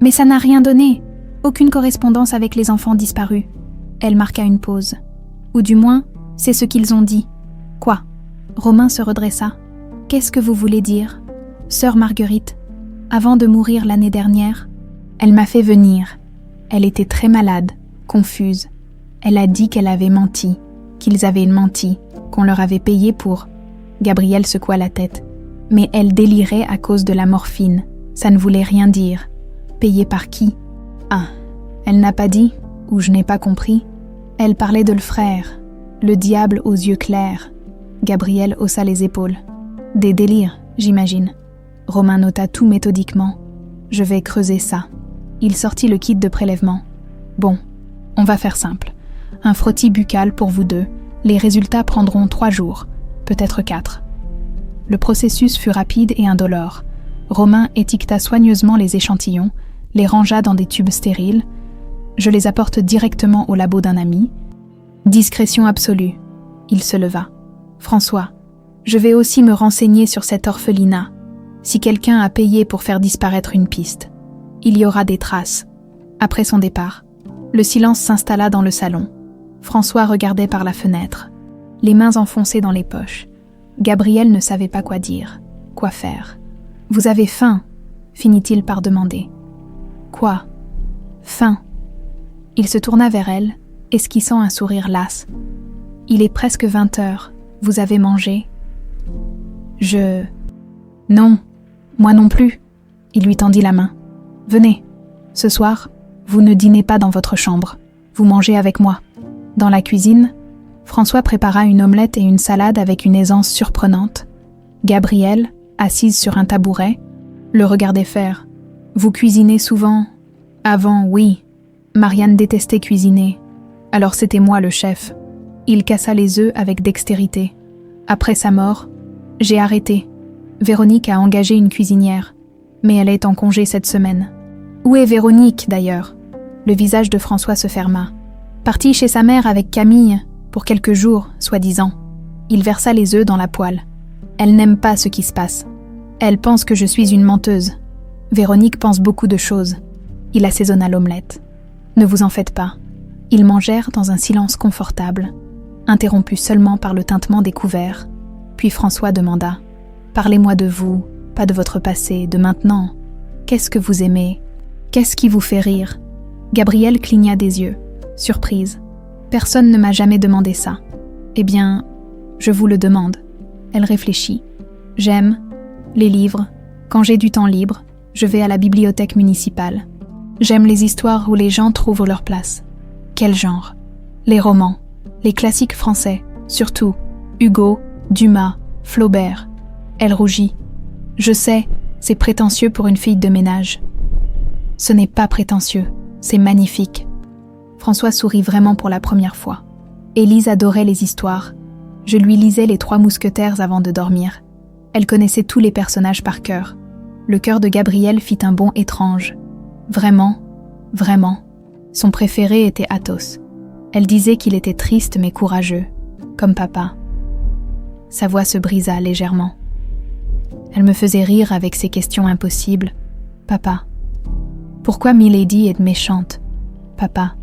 A: mais ça n'a rien donné. Aucune correspondance avec les enfants disparus. » Elle marqua une pause. « Ou du moins, c'est ce qu'ils ont dit. »« Quoi ?» Romain se redressa. « Qu'est-ce que vous voulez dire ? Sœur Marguerite, avant de mourir l'année dernière, elle m'a fait venir. Elle était très malade, confuse. Elle a dit qu'elle avait menti, qu'ils avaient menti, qu'on leur avait payé pour... » Gabrielle secoua la tête. « Mais elle délirait à cause de la morphine. Ça ne voulait rien dire. Payé par qui ? Ah, elle n'a pas dit, ou je n'ai pas compris. Elle parlait de le frère, le diable aux yeux clairs. » Gabrielle haussa les épaules. « Des délires, j'imagine. » Romain nota tout méthodiquement. « Je vais creuser ça. » Il sortit le kit de prélèvement. « Bon, on va faire simple. Un frottis buccal pour vous deux. Les résultats prendront 3 jours, peut-être 4. » Le processus fut rapide et indolore. Romain étiqueta soigneusement les échantillons, les rangea dans des tubes stériles. Je les apporte directement au labo d'un ami. Discrétion absolue. Il se leva. « François, je vais aussi me renseigner sur cet orphelinat. Si quelqu'un a payé pour faire disparaître une piste, il y aura des traces. » Après son départ, le silence s'installa dans le salon. François regardait par la fenêtre, les mains enfoncées dans les poches. Gabrielle ne savait pas quoi dire, quoi faire. « Vous avez faim ?» finit-il par demander. « Quoi ? Faim ?» Il se tourna vers elle, esquissant un sourire las. « Il est presque 20 heures. Vous avez mangé ? » « Non, moi non plus. » Il lui tendit la main. « Venez. Ce soir, vous ne dînez pas dans votre chambre. Vous mangez avec moi. » Dans la cuisine, François prépara une omelette et une salade avec une aisance surprenante. Gabrielle, assise sur un tabouret, le regardait faire. « Vous cuisinez souvent ? » « Avant, oui. Marianne détestait cuisiner. Alors c'était moi le chef. Il cassa les œufs avec dextérité. Après sa mort, j'ai arrêté. Véronique a engagé une cuisinière, mais elle est en congé cette semaine. Où est Véronique, d'ailleurs ? Le visage de François se ferma. Partie chez sa mère avec Camille, pour quelques jours, soi-disant. Il versa les œufs dans la poêle. Elle n'aime pas ce qui se passe. Elle pense que je suis une menteuse. Véronique pense beaucoup de choses. Il assaisonna l'omelette. Ne vous en faites pas. Ils mangèrent dans un silence confortable, interrompu seulement par le tintement des couverts. Puis François demanda « Parlez-moi de vous, pas de votre passé, de maintenant. Qu'est-ce que vous aimez ? Qu'est-ce qui vous fait rire ?» Gabrielle cligna des yeux, surprise. « Personne ne m'a jamais demandé ça. »« Eh bien, je vous le demande. » Elle réfléchit. « J'aime les livres. Quand j'ai du temps libre, je vais à la bibliothèque municipale. J'aime les histoires où les gens trouvent leur place. » Quel genre ? Les romans, les classiques français, surtout Hugo, Dumas, Flaubert. Elle rougit. « Je sais, c'est prétentieux pour une fille de ménage. » « Ce n'est pas prétentieux, c'est magnifique. » François sourit vraiment pour la première fois. Élise adorait les histoires. Je lui lisais les 3 mousquetaires avant de dormir. Elle connaissait tous les personnages par cœur. Le cœur de Gabrielle fit un bond étrange. Vraiment, vraiment. Son préféré était Athos. Elle disait qu'il était triste mais courageux, comme papa. Sa voix se brisa légèrement. Elle me faisait rire avec ses questions impossibles. « Papa, pourquoi Milady est méchante ? Papa,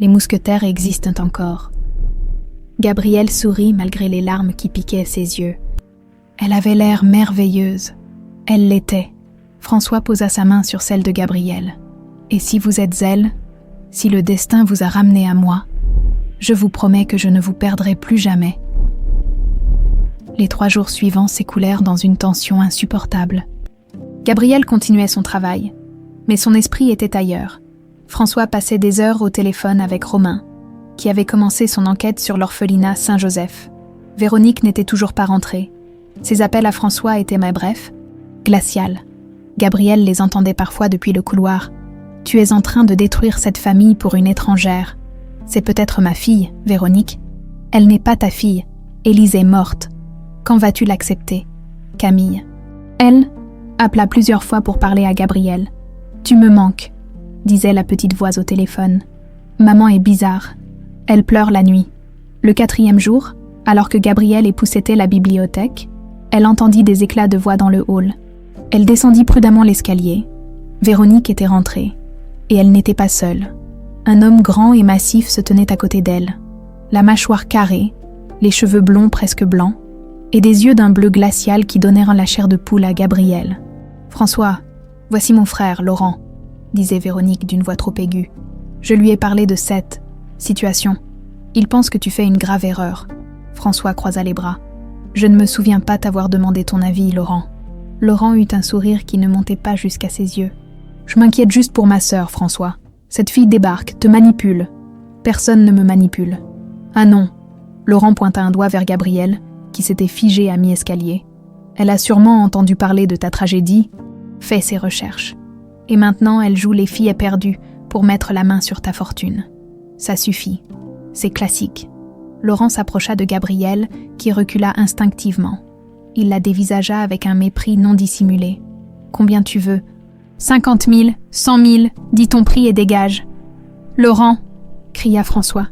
A: les mousquetaires existent encore. » Gabrielle sourit malgré les larmes qui piquaient ses yeux. Elle avait l'air merveilleuse. Elle l'était. François posa sa main sur celle de Gabrielle. « Et si vous êtes elle, si le destin vous a ramené à moi, je vous promets que je ne vous perdrai plus jamais. » Les 3 jours suivants s'écoulèrent dans une tension insupportable. Gabrielle continuait son travail, mais son esprit était ailleurs. François passait des heures au téléphone avec Romain, qui avait commencé son enquête sur l'orphelinat Saint-Joseph. Véronique n'était toujours pas rentrée. Ses appels à François étaient mais brefs, glacials. Gabrielle les entendait parfois depuis le couloir. « Tu es en train de détruire cette famille pour une étrangère. C'est peut-être ma fille, Véronique. Elle n'est pas ta fille. Élise est morte. Quand vas-tu l'accepter, Camille? Elle appela plusieurs fois pour parler à Gabriel. Tu me manques, disait la petite voix au téléphone. Maman est bizarre. Elle pleure la nuit. Le 4e jour, alors que Gabriel époussetait la bibliothèque, elle entendit des éclats de voix dans le hall. Elle descendit prudemment l'escalier. Véronique était rentrée. Et elle n'était pas seule. Un homme grand et massif se tenait à côté d'elle. La mâchoire carrée, les cheveux blonds presque blancs, et des yeux d'un bleu glacial qui donnèrent la chair de poule à Gabriel. « François, voici mon frère, Laurent », disait Véronique d'une voix trop aiguë. « Je lui ai parlé de cette situation. Il pense que tu fais une grave erreur. » François croisa les bras. « Je ne me souviens pas t'avoir demandé ton avis, Laurent. » Laurent eut un sourire qui ne montait pas jusqu'à ses yeux. « Je m'inquiète juste pour ma sœur, François. Cette fille débarque, te manipule. Personne ne me manipule. »« Ah non !» Laurent pointa un doigt vers Gabriel, qui s'était figé à mi-escalier. « Elle a sûrement entendu parler de ta tragédie, fait ses recherches. Et maintenant, elle joue les filles éperdues pour mettre la main sur ta fortune. Ça suffit. C'est classique. » Laurent s'approcha de Gabriel, qui recula instinctivement. Il la dévisagea avec un mépris non dissimulé. « Combien tu veux ? 50 000, 100 000, dis ton prix et dégage. »« Laurent !» cria François.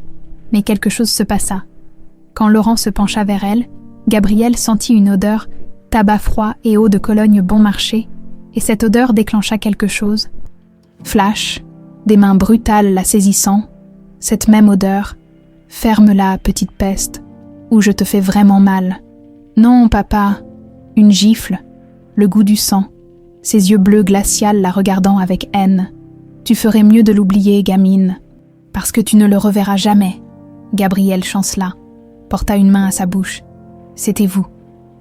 A: Mais quelque chose se passa. Quand Laurent se pencha vers elle, Gabriel sentit une odeur, tabac froid et eau de Cologne bon marché, et cette odeur déclencha quelque chose. Flash, des mains brutales la saisissant, cette même odeur. « Ferme-la, petite peste, ou je te fais vraiment mal. »« Non, papa. » Une gifle, le goût du sang, ses yeux bleus glaciales la regardant avec haine. « Tu ferais mieux de l'oublier, gamine, parce que tu ne le reverras jamais. » Gabriel chancela, porta une main à sa bouche. « C'était vous, »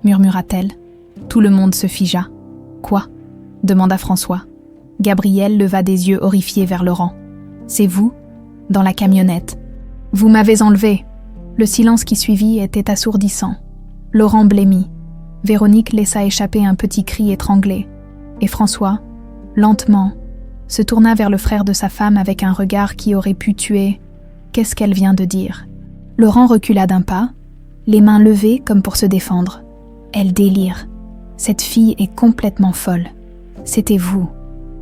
A: murmura-t-elle. Tout le monde se figea. « Quoi ?» demanda François. Gabriel leva des yeux horrifiés vers Laurent. « C'est vous, dans la camionnette. Vous m'avez enlevé. » Le silence qui suivit était assourdissant. Laurent blêmit. Véronique laissa échapper un petit cri étranglé. Et François, lentement, se tourna vers le frère de sa femme avec un regard qui aurait pu tuer. Qu'est-ce qu'elle vient de dire? Laurent recula d'un pas, les mains levées comme pour se défendre. Elle délire. Cette fille est complètement folle. C'était vous.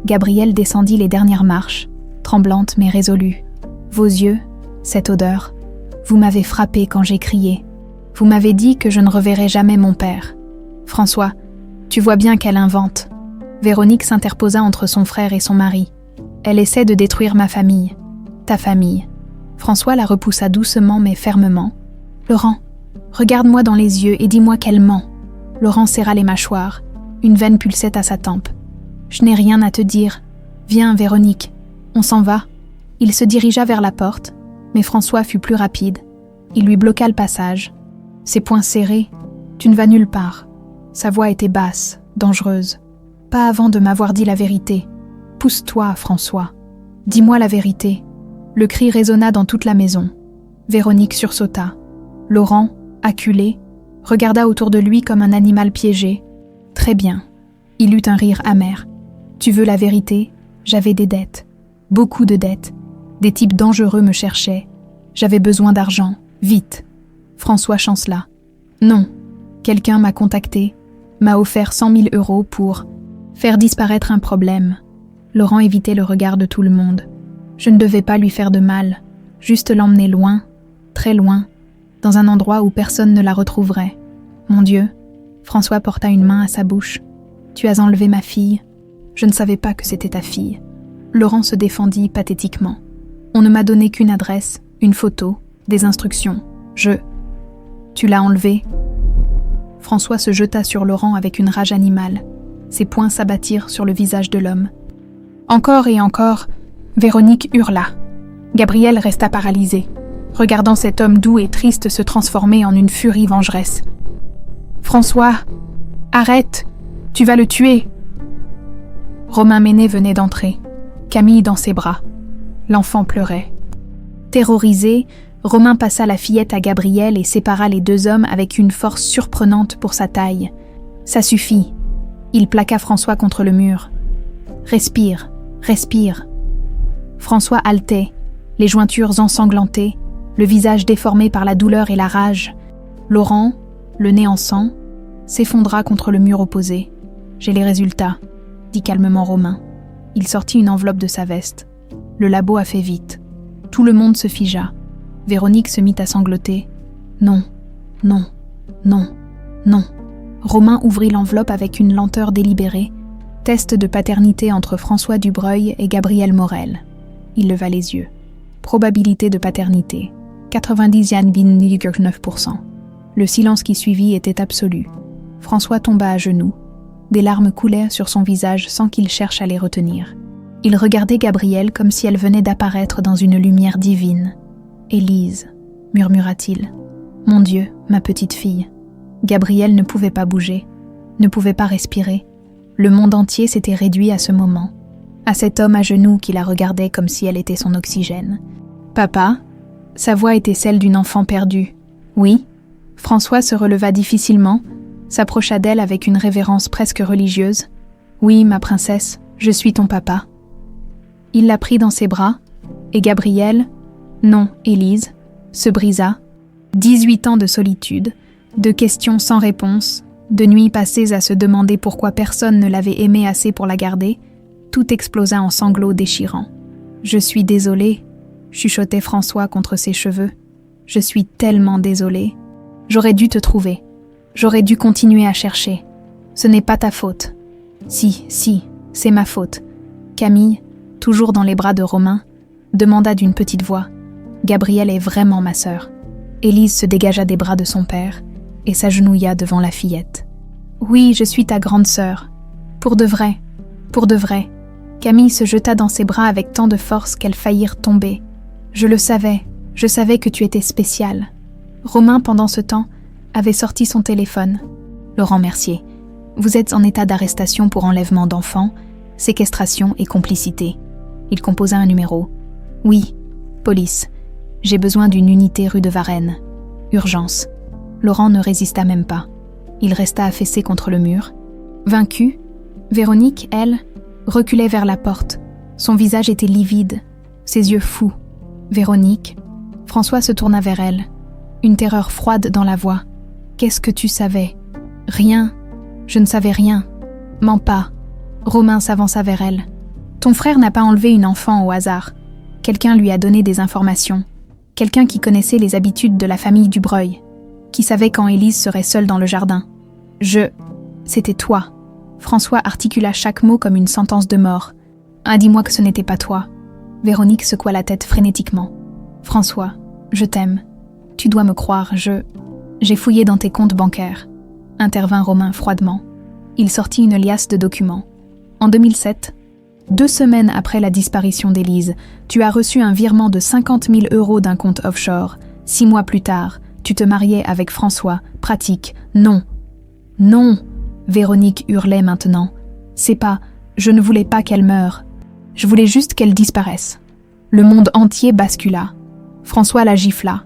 A: Gabriel descendit les dernières marches, tremblante mais résolue. Vos yeux, cette odeur. Vous m'avez frappé quand j'ai crié. Vous m'avez dit que je ne reverrai jamais mon père. François, tu vois bien qu'elle invente. Véronique s'interposa entre son frère et son mari. Elle essaie de détruire ma famille. Ta famille. François la repoussa doucement mais fermement. Laurent, regarde-moi dans les yeux et dis-moi qu'elle ment. Laurent serra les mâchoires. Une veine pulsait à sa tempe. Je n'ai rien à te dire. Viens, Véronique. On s'en va. Il se dirigea vers la porte, mais François fut plus rapide. Il lui bloqua le passage. Ses poings serrés. Tu ne vas nulle part. Sa voix était basse, dangereuse. Pas avant de m'avoir dit la vérité. Pousse-toi, François. Dis-moi la vérité. Le cri résonna dans toute la maison. Véronique sursauta. Laurent, acculé, regarda autour de lui comme un animal piégé. Très bien. Il eut un rire amer. Tu veux la vérité? J'avais des dettes. Beaucoup de dettes. Des types dangereux me cherchaient. J'avais besoin d'argent. Vite. François chancela. Non. Quelqu'un m'a contacté, m'a offert 100 000 € pour faire disparaître un problème. Laurent évitait le regard de tout le monde. Je ne devais pas lui faire de mal, juste l'emmener loin, très loin, dans un endroit où personne ne la retrouverait. Mon Dieu, François porta une main à sa bouche. Tu as enlevé ma fille. Je ne savais pas que c'était ta fille. Laurent se défendit pathétiquement. On ne m'a donné qu'une adresse, une photo, des instructions. Tu l'as enlevée. François se jeta sur Laurent avec une rage animale. Ses poings s'abattirent sur le visage de l'homme. Encore et encore, Véronique hurla. Gabriel resta paralysé, regardant cet homme doux et triste se transformer en une furie vengeresse. « François, arrête, tu vas le tuer !» Romain Ménet venait d'entrer, Camille dans ses bras. L'enfant pleurait. Terrorisé, Romain passa la fillette à Gabriel et sépara les deux hommes avec une force surprenante pour sa taille. « Ça suffit !» Il plaqua François contre le mur. « Respire, respire. François haletait, les jointures ensanglantées, le visage déformé par la douleur et la rage. Laurent, le nez en sang, s'effondra contre le mur opposé. « J'ai les résultats », dit calmement Romain. Il sortit une enveloppe de sa veste. Le labo a fait vite. Tout le monde se figea. Véronique se mit à sangloter. « Non, non, non, non ». Romain ouvrit l'enveloppe avec une lenteur délibérée. Test de paternité entre François Dubreuil et Gabrielle Morel. Il leva les yeux. Probabilité de paternité. 90,9%. Le silence qui suivit était absolu. François tomba à genoux. Des larmes coulaient sur son visage sans qu'il cherche à les retenir. Il regardait Gabrielle comme si elle venait d'apparaître dans une lumière divine. « Élise » murmura-t-il. « Mon Dieu, ma petite fille. » Gabrielle ne pouvait pas bouger, ne pouvait pas respirer. Le monde entier s'était réduit à ce moment, à cet homme à genoux qui la regardait comme si elle était son oxygène. « Papa ?» Sa voix était celle d'une enfant perdue. « Oui ?» François se releva difficilement, s'approcha d'elle avec une révérence presque religieuse. « Oui, ma princesse, je suis ton papa. » Il la prit dans ses bras, et Gabrielle, non, Élise, se brisa. 18 ans de solitude, de questions sans réponse, de nuits passées à se demander pourquoi personne ne l'avait aimée assez pour la garder, tout explosa en sanglots déchirants. « Je suis désolée », chuchotait François contre ses cheveux. « Je suis tellement désolée. J'aurais dû te trouver. J'aurais dû continuer à chercher. Ce n'est pas ta faute. » « Si, c'est ma faute. » Camille, toujours dans les bras de Romain, demanda d'une petite voix. « Gabrielle est vraiment ma sœur. » Élise se dégagea des bras de son père et s'agenouilla devant la fillette. « Oui, je suis ta grande sœur. Pour de vrai, pour de vrai. » Camille se jeta dans ses bras avec tant de force qu'elles faillirent tomber. « Je savais que tu étais spéciale. » Romain, pendant ce temps, avait sorti son téléphone. « Laurent Mercier, vous êtes en état d'arrestation pour enlèvement d'enfants, séquestration et complicité. » Il composa un numéro. « Oui, police. J'ai besoin d'une unité rue de Varennes. Urgence. » Laurent ne résista même pas. Il resta affaissé contre le mur. Vaincue, Véronique, elle, reculait vers la porte. Son visage était livide, ses yeux fous. Véronique, François se tourna vers elle. Une terreur froide dans la voix. « Qu'est-ce que tu savais ?»« Rien. Je ne savais rien. »« Mens pas. » Romain s'avança vers elle. « Ton frère n'a pas enlevé une enfant au hasard. Quelqu'un lui a donné des informations. Quelqu'un qui connaissait les habitudes de la famille Dubreuil, qui savait quand Élise serait seule dans le jardin. C'était toi. » François articula chaque mot comme une sentence de mort. « Ah, dis-moi que ce n'était pas toi. » Véronique secoua la tête frénétiquement. « François, je t'aime. Tu dois me croire, j'ai fouillé dans tes comptes bancaires. » Intervint Romain froidement. Il sortit une liasse de documents. « En 2007, 2 semaines après la disparition d'Élise, tu as reçu un virement de 50 000 € d'un compte offshore. 6 mois plus tard, tu te mariais avec François. Pratique. Non. Non !» Véronique hurlait maintenant. « C'est pas, je ne voulais pas qu'elle meure. Je voulais juste qu'elle disparaisse. » Le monde entier bascula. François la gifla.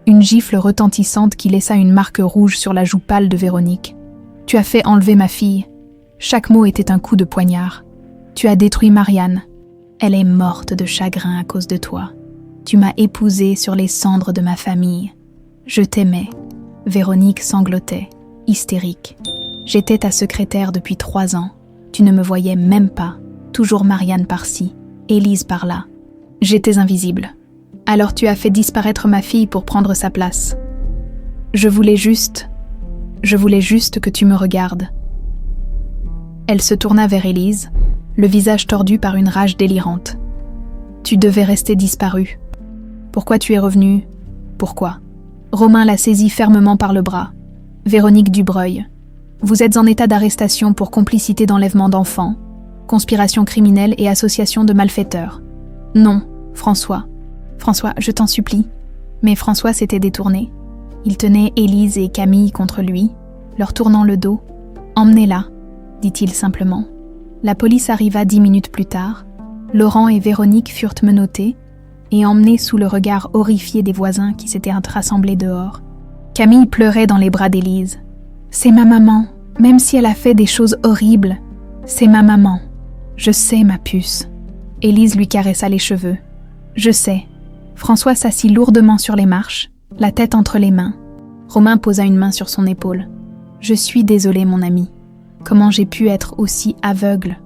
A: Une gifle retentissante qui laissa une marque rouge sur la joue pâle de Véronique. « Tu as fait enlever ma fille. » Chaque mot était un coup de poignard. « Tu as détruit Marianne. Elle est morte de chagrin à cause de toi. Tu m'as épousée sur les cendres de ma famille. Je t'aimais. » Véronique sanglotait, hystérique. « J'étais ta secrétaire depuis 3 ans. Tu ne me voyais même pas. Toujours Marianne par-ci, Élise par-là. J'étais invisible. Alors tu as fait disparaître ma fille pour prendre sa place. Je voulais juste que tu me regardes. » Elle se tourna vers Élise, le visage tordu par une rage délirante. « Tu devais rester disparue. Pourquoi tu es revenue ? Pourquoi ?» Romain la saisit fermement par le bras. « Véronique Dubreuil, vous êtes en état d'arrestation pour complicité d'enlèvement d'enfants, conspiration criminelle et association de malfaiteurs. » « Non, François. François, je t'en supplie. » Mais François s'était détourné. Il tenait Élise et Camille contre lui, leur tournant le dos. « Emmenez-la, » dit-il simplement. La police arriva 10 minutes plus tard. Laurent et Véronique furent menottés et emmenés sous le regard horrifié des voisins qui s'étaient rassemblés dehors. Camille pleurait dans les bras d'Élise. « C'est ma maman, même si elle a fait des choses horribles. C'est ma maman. Je sais, ma puce. » Élise lui caressa les cheveux. « Je sais. » François s'assit lourdement sur les marches, la tête entre les mains. Romain posa une main sur son épaule. « Je suis désolé, mon ami. Comment j'ai pu être aussi aveugle ?»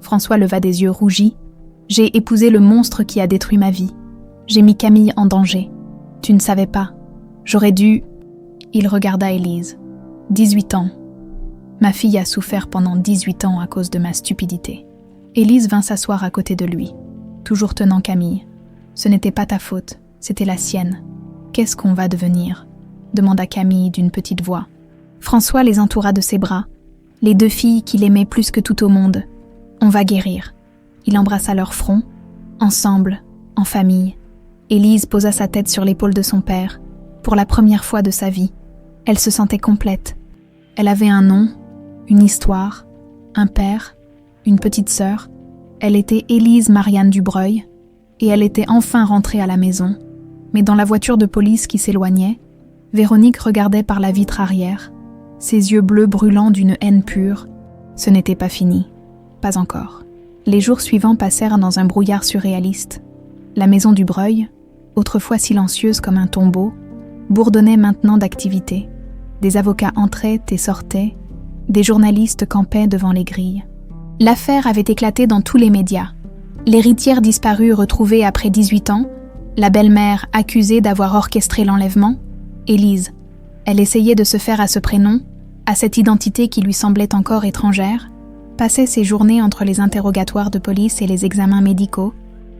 A: François leva des yeux rougis. « J'ai épousé le monstre qui a détruit ma vie. J'ai mis Camille en danger. Tu ne savais pas. J'aurais dû... » Il regarda Élise. 18 ans. Ma fille a souffert pendant 18 ans à cause de ma stupidité. Élise vint s'asseoir à côté de lui, toujours tenant Camille. Ce n'était pas ta faute, c'était la sienne. Qu'est-ce qu'on va devenir ? Demanda Camille d'une petite voix. François les entoura de ses bras, les deux filles qu'il aimait plus que tout au monde. On va guérir. Il embrassa leur front, ensemble, en famille. Élise posa sa tête sur l'épaule de son père, pour la première fois de sa vie. Elle se sentait complète. Elle avait un nom, une histoire, un père, une petite sœur. Elle était Élise Marianne Dubreuil, et elle était enfin rentrée à la maison. Mais dans la voiture de police qui s'éloignait, Véronique regardait par la vitre arrière, ses yeux bleus brûlant d'une haine pure. Ce n'était pas fini. Pas encore. Les jours suivants passèrent dans un brouillard surréaliste. La maison Dubreuil, autrefois silencieuse comme un tombeau, bourdonnait maintenant d'activité. Des avocats entraient et sortaient, des journalistes campaient devant les grilles. L'affaire avait éclaté dans tous les médias. L'héritière disparue retrouvée après 18 ans, la belle-mère accusée d'avoir orchestré l'enlèvement, Élise. Elle essayait de se faire à ce prénom, à cette identité qui lui semblait encore étrangère, passait ses journées entre les interrogatoires de police et les examens médicaux.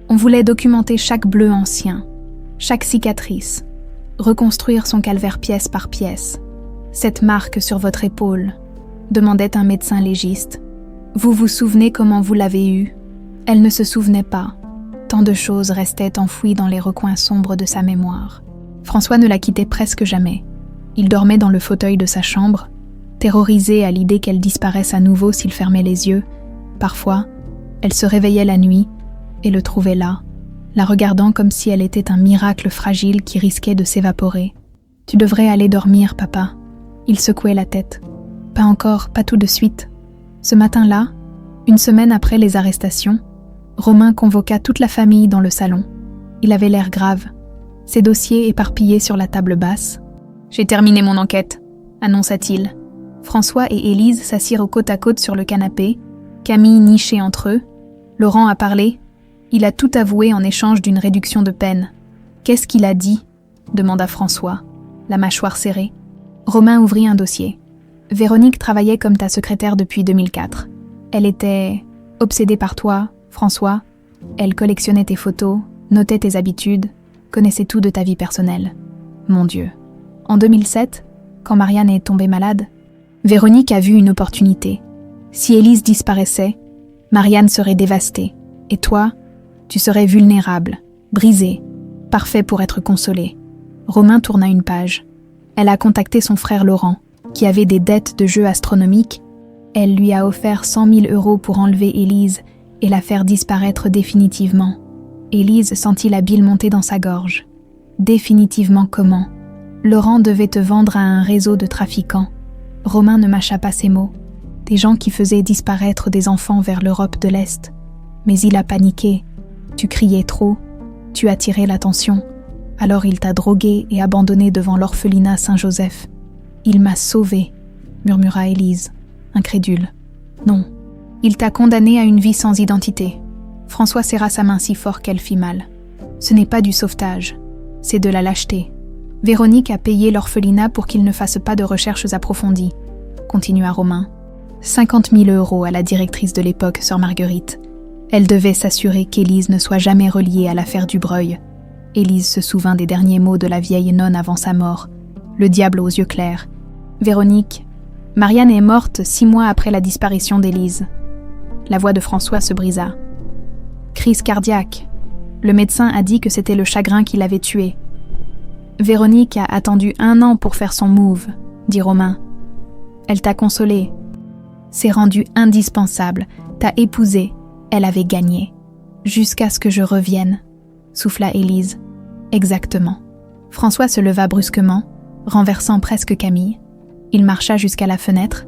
A: On voulait documenter chaque bleu ancien, chaque cicatrice, reconstruire son calvaire pièce par pièce. « Cette marque sur votre épaule », demandait un médecin légiste. « Vous vous souvenez comment vous l'avez eue ?» Elle ne se souvenait pas. Tant de choses restaient enfouies dans les recoins sombres de sa mémoire. François ne la quittait presque jamais. Il dormait dans le fauteuil de sa chambre, terrorisé à l'idée qu'elle disparaisse à nouveau s'il fermait les yeux. Parfois, elle se réveillait la nuit et le trouvait là, la regardant comme si elle était un miracle fragile qui risquait de s'évaporer. « Tu devrais aller dormir, papa. » Il secouait la tête. « Pas encore, pas tout de suite. » Ce matin-là, une semaine après les arrestations, Romain convoqua toute la famille dans le salon. Il avait l'air grave, ses dossiers éparpillés sur la table basse. « J'ai terminé mon enquête », annonça-t-il. François et Élise s'assirent côte à côte sur le canapé, Camille nichée entre eux. Laurent a parlé. Il a tout avoué en échange d'une réduction de peine. « Qu'est-ce qu'il a dit ?» demanda François, la mâchoire serrée. Romain ouvrit un dossier. « Véronique travaillait comme ta secrétaire depuis 2004. Elle était obsédée par toi, François. Elle collectionnait tes photos, notait tes habitudes, connaissait tout de ta vie personnelle. Mon Dieu. En 2007, quand Marianne est tombée malade, Véronique a vu une opportunité. Si Élise disparaissait, Marianne serait dévastée. Et toi, tu serais vulnérable, brisé, parfait pour être consolé. » Romain tourna une page. Elle a contacté son frère Laurent, qui avait des dettes de jeux astronomiques. Elle lui a offert 100 000 € pour enlever Élise et la faire disparaître définitivement. Élise sentit la bile monter dans sa gorge. Définitivement comment ? Laurent devait te vendre à un réseau de trafiquants. Romain ne mâcha pas ses mots. Des gens qui faisaient disparaître des enfants vers l'Europe de l'Est. Mais il a paniqué. Tu criais trop. Tu attirais l'attention. Alors il t'a drogué et abandonné devant l'orphelinat Saint-Joseph. « Il m'a sauvée », murmura Élise, incrédule. « Non, il t'a condamné à une vie sans identité. » François serra sa main si fort qu'elle fit mal. « Ce n'est pas du sauvetage, c'est de la lâcheté. Véronique a payé l'orphelinat pour qu'il ne fasse pas de recherches approfondies, » continua Romain. 50 000 € à la directrice de l'époque, sœur Marguerite. Elle devait s'assurer qu'Élise ne soit jamais reliée à l'affaire Dubreuil. Élise se souvint des derniers mots de la vieille nonne avant sa mort, le diable aux yeux clairs. Véronique, Marianne est morte 6 mois après la disparition d'Élise. La voix de François se brisa. Crise cardiaque. Le médecin a dit que c'était le chagrin qui l'avait tuée. Véronique a attendu 1 an pour faire son move, dit Romain. Elle t'a consolée. C'est rendu indispensable. T'as épousé. Elle avait gagné. Jusqu'à ce que je revienne, souffla Élise. Exactement. François se leva brusquement, renversant presque Camille. Il marcha jusqu'à la fenêtre,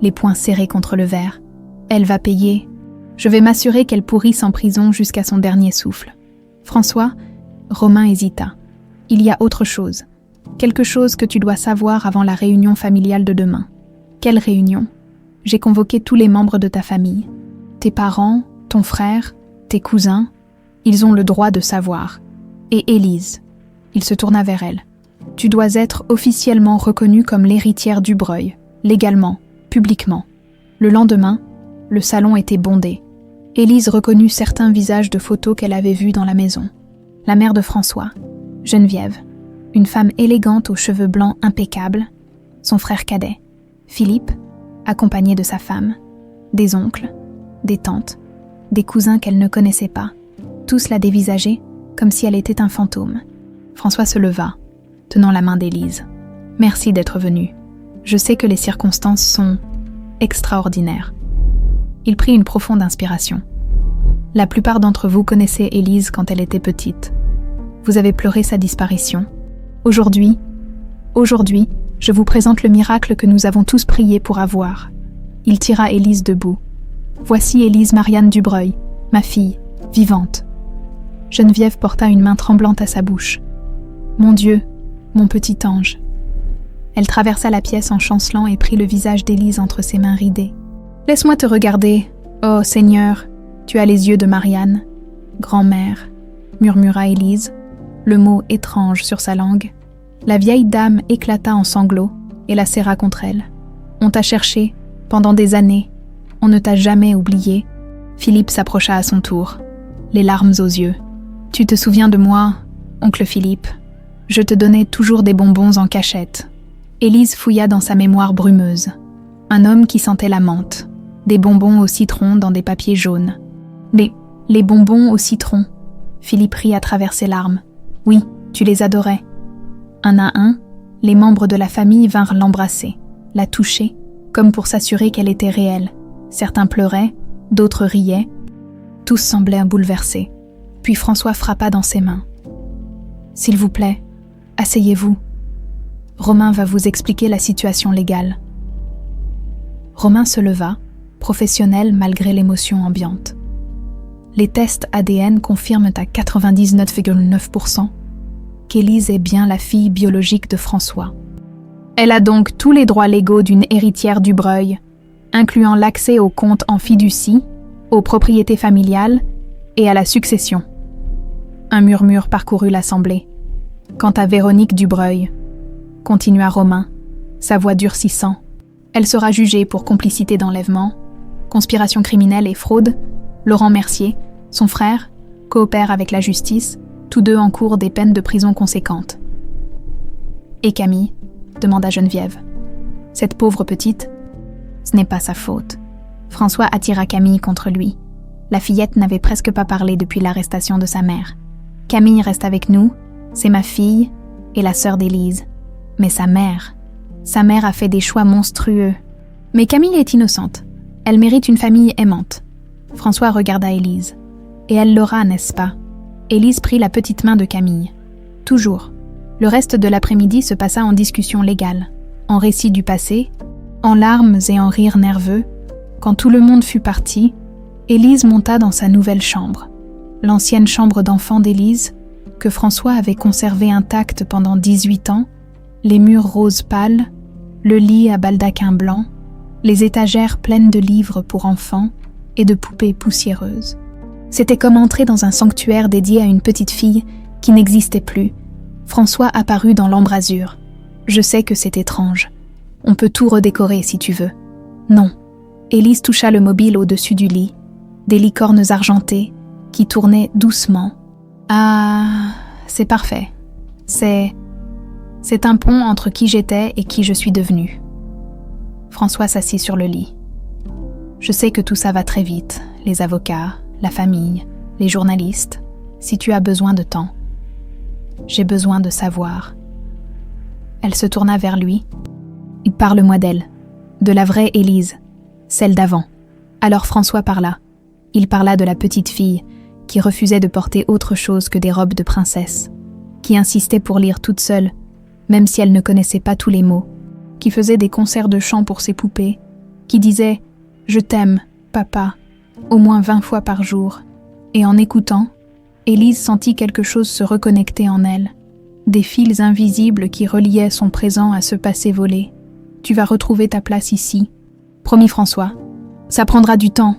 A: les poings serrés contre le verre. Elle va payer. Je vais m'assurer qu'elle pourrisse en prison jusqu'à son dernier souffle. François, Romain hésita. Il y a autre chose. Quelque chose que tu dois savoir avant la réunion familiale de demain. Quelle réunion? J'ai convoqué tous les membres de ta famille. Tes parents, ton frère, tes cousins, ils ont le droit de savoir. Et Élise. Il se tourna vers elle. Tu dois être officiellement reconnue comme l'héritière Dubreuil, légalement, publiquement. Le lendemain, le salon était bondé. Élise reconnut certains visages de photos qu'elle avait vus dans la maison. La mère de François, Geneviève, une femme élégante aux cheveux blancs impeccables, son frère cadet, Philippe, accompagné de sa femme, des oncles, des tantes, des cousins qu'elle ne connaissait pas, tous la dévisageaient comme si elle était un fantôme. François se leva, tenant la main d'Élise. « Merci d'être venue. Je sais que les circonstances sont extraordinaires. » Il prit une profonde inspiration. « La plupart d'entre vous connaissaient Élise quand elle était petite. Vous avez pleuré sa disparition. Aujourd'hui, je vous présente le miracle que nous avons tous prié pour avoir. » Il tira Élise debout. « Voici Élise Marianne Dubreuil, ma fille, vivante. » Geneviève porta une main tremblante à sa bouche. « Mon Dieu, mon petit ange. » Elle traversa la pièce en chancelant et prit le visage d'Élise entre ses mains ridées. « Laisse-moi te regarder. Oh Seigneur, tu as les yeux de Marianne. Grand-mère, » murmura Élise, le mot étrange sur sa langue. La vieille dame éclata en sanglots et la serra contre elle. « On t'a cherché, pendant des années. On ne t'a jamais oublié. » Philippe s'approcha à son tour, les larmes aux yeux. « Tu te souviens de moi, oncle Philippe? Je te donnais toujours des bonbons en cachette. » Élise fouilla dans sa mémoire brumeuse. Un homme qui sentait la menthe. Des bonbons au citron dans des papiers jaunes. Les bonbons au citron. Philippe rit à travers ses larmes. Oui, tu les adorais. Un à un, les membres de la famille vinrent l'embrasser, la toucher, comme pour s'assurer qu'elle était réelle. Certains pleuraient, d'autres riaient. Tous semblaient bouleversés. Puis François frappa dans ses mains. « S'il vous plaît, asseyez-vous. Romain va vous expliquer la situation légale. » Romain se leva, professionnel malgré l'émotion ambiante. Les tests ADN confirment à 99,9% qu'Élise est bien la fille biologique de François. Elle a donc tous les droits légaux d'une héritière Dubreuil, incluant l'accès aux comptes en fiducie, aux propriétés familiales et à la succession. Un murmure parcourut l'assemblée. Quant à Véronique Dubreuil, continua Romain, sa voix durcissant, elle sera jugée pour complicité d'enlèvement, conspiration criminelle et fraude. Laurent Mercier, son frère, coopère avec la justice, tous deux encourent des peines de prison conséquentes. « Et Camille ?» demanda Geneviève. « Cette pauvre petite ?» Ce n'est pas sa faute. François attira Camille contre lui. La fillette n'avait presque pas parlé depuis l'arrestation de sa mère. « Camille reste avec nous, c'est ma fille et la sœur d'Élise. Mais sa mère a fait des choix monstrueux. Mais Camille est innocente. Elle mérite une famille aimante. » François regarda Élise. « Et elle l'aura, n'est-ce pas ?» Élise prit la petite main de Camille. « Toujours. » Le reste de l'après-midi se passa en discussion légale, en récit du passé, en larmes et en rires nerveux. Quand tout le monde fut parti, Élise monta dans sa nouvelle chambre. L'ancienne chambre d'enfant d'Élise, que François avait conservée intacte pendant 18 ans, les murs roses pâles, le lit à baldaquin blanc, les étagères pleines de livres pour enfants et de poupées poussiéreuses. C'était comme entrer dans un sanctuaire dédié à une petite fille qui n'existait plus. François apparut dans l'embrasure. « Je sais que c'est étrange. On peut tout redécorer si tu veux. » « Non. » Élise toucha le mobile au-dessus du lit, des licornes argentées qui tournaient doucement. « Ah, c'est parfait. C'est un pont entre qui j'étais et qui je suis devenue. » François s'assit sur le lit. « Je sais que tout ça va très vite, les avocats, la famille, les journalistes, si tu as besoin de temps. J'ai besoin de savoir. » Elle se tourna vers lui. « Parle-moi d'elle, de la vraie Élise, celle d'avant. » Alors François parla. Il parla de la petite fille qui refusait de porter autre chose que des robes de princesse, qui insistait pour lire toute seule, même si elle ne connaissait pas tous les mots, qui faisait des concerts de chant pour ses poupées, qui disait « Je t'aime, papa », au moins 20 fois par jour, et en écoutant, Élise sentit quelque chose se reconnecter en elle, des fils invisibles qui reliaient son présent à ce passé volé. Tu vas retrouver ta place ici. Promis François. Ça prendra du temps,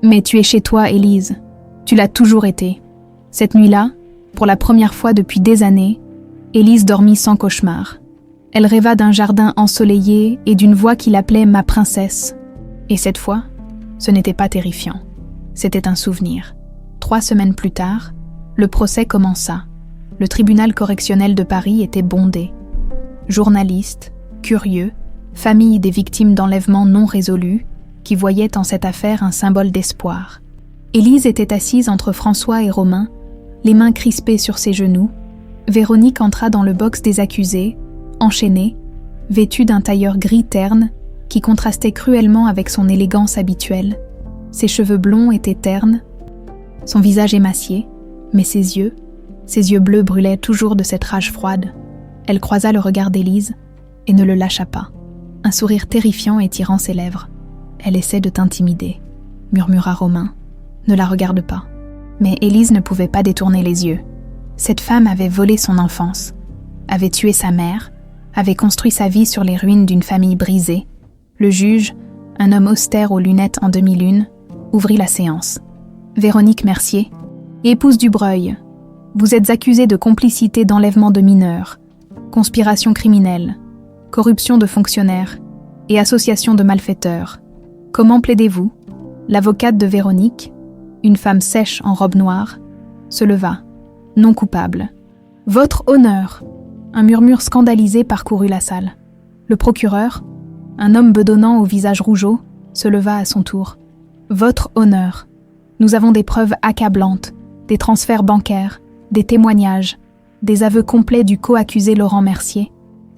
A: mais tu es chez toi, Élise. Tu l'as toujours été. Cette nuit-là, pour la première fois depuis des années, Élise dormit sans cauchemar. Elle rêva d'un jardin ensoleillé et d'une voix qui l'appelait « ma princesse ». Et cette fois, ce n'était pas terrifiant. C'était un souvenir. 3 semaines plus tard, le procès commença. Le tribunal correctionnel de Paris était bondé. Journalistes, curieux, familles des victimes d'enlèvements non résolus, qui voyaient en cette affaire un symbole d'espoir. Élise était assise entre François et Romain, les mains crispées sur ses genoux. Véronique entra dans le box des accusés, enchaînée, vêtue d'un tailleur gris terne qui contrastait cruellement avec son élégance habituelle. Ses cheveux blonds étaient ternes, son visage émacié, mais ses yeux bleus brûlaient toujours de cette rage froide. Elle croisa le regard d'Élise et ne le lâcha pas, un sourire terrifiant étirant ses lèvres. « Elle essaie de t'intimider », murmura Romain. « Ne la regarde pas. » Mais Élise ne pouvait pas détourner les yeux. Cette femme avait volé son enfance, avait tué sa mère, avait construit sa vie sur les ruines d'une famille brisée. Le juge, un homme austère aux lunettes en demi-lune, ouvrit la séance. « Véronique Mercier, épouse Dubreuil, vous êtes accusée de complicité d'enlèvement de mineurs, conspiration criminelle, corruption de fonctionnaires et association de malfaiteurs. Comment plaidez-vous » L'avocate de Véronique, une femme sèche en robe noire, se leva, non coupable. « Votre honneur !» Un murmure scandalisé parcourut la salle. Le procureur, un homme bedonnant au visage rougeau, se leva à son tour. « Votre honneur ! Nous avons des preuves accablantes, des transferts bancaires, des témoignages, des aveux complets du co-accusé Laurent Mercier. »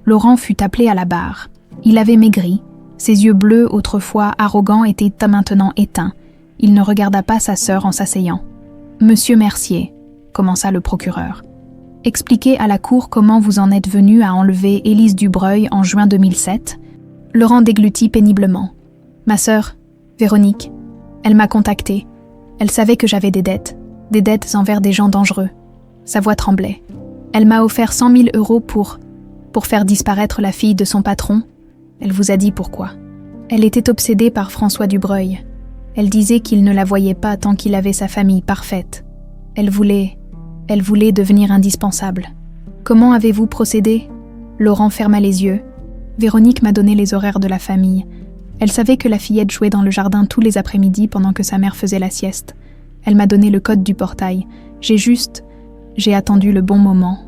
A: Laurent fut appelé à la barre. Il avait maigri, ses yeux bleus autrefois arrogants étaient maintenant éteints. Il ne regarda pas sa sœur en s'asseyant. « Monsieur Mercier, » commença le procureur, « expliquez à la cour comment vous en êtes venu à enlever Élise Dubreuil en juin 2007. » Laurent déglutit péniblement. « Ma sœur, Véronique, elle m'a contacté. Elle savait que j'avais des dettes envers des gens dangereux. » Sa voix tremblait. « Elle m'a offert 100 000 € pour faire disparaître la fille de son patron. Elle vous a dit pourquoi. Elle était obsédée par François Dubreuil. Elle disait qu'il ne la voyait pas tant qu'il avait sa famille parfaite. Elle voulait devenir indispensable. Comment avez-vous procédé ?» Laurent ferma les yeux. Véronique m'a donné les horaires de la famille. Elle savait que la fillette jouait dans le jardin tous les après-midi pendant que sa mère faisait la sieste. Elle m'a donné le code du portail. J'ai attendu le bon moment.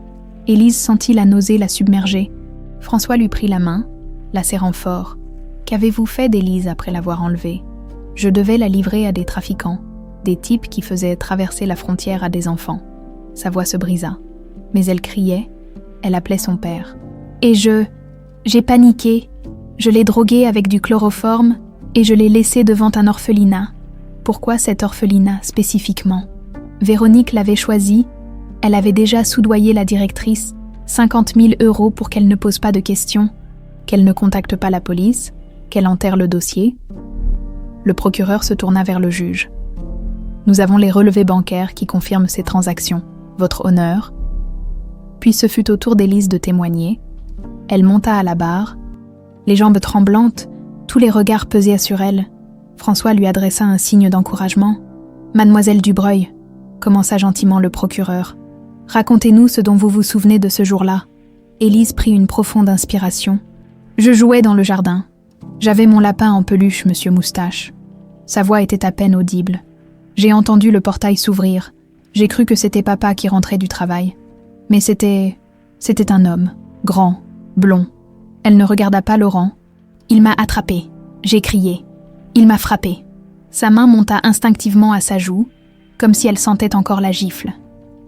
A: Élise sentit la nausée la submerger. François lui prit la main, la serrant fort. « Qu'avez-vous fait d'Élise après l'avoir enlevée ? » « Je devais la livrer à des trafiquants, des types qui faisaient traverser la frontière à des enfants. » Sa voix se brisa. Mais elle criait, elle appelait son père. « Et j'ai paniqué, je l'ai droguée avec du chloroforme et je l'ai laissée devant un orphelinat. » Pourquoi cet orphelinat spécifiquement ? Véronique l'avait choisi, elle avait déjà soudoyé la directrice, 50 000 € pour qu'elle ne pose pas de questions, qu'elle ne contacte pas la police, qu'elle enterre le dossier. Le procureur se tourna vers le juge. « Nous avons les relevés bancaires qui confirment ces transactions. Votre honneur ?» Puis ce fut au tour d'Élise de témoigner. Elle monta à la barre. Les jambes tremblantes, tous les regards pesaient sur elle. François lui adressa un signe d'encouragement. « Mademoiselle Dubreuil », commença gentiment le procureur, « racontez-nous ce dont vous vous souvenez de ce jour-là. » Élise prit une profonde inspiration. « Je jouais dans le jardin. J'avais mon lapin en peluche, monsieur Moustache. » Sa voix était à peine audible. J'ai entendu le portail s'ouvrir. J'ai cru que c'était papa qui rentrait du travail. Mais c'était un homme, grand, blond. Elle ne regarda pas Laurent. Il m'a attrapée. J'ai crié. Il m'a frappée. Sa main monta instinctivement à sa joue, comme si elle sentait encore la gifle.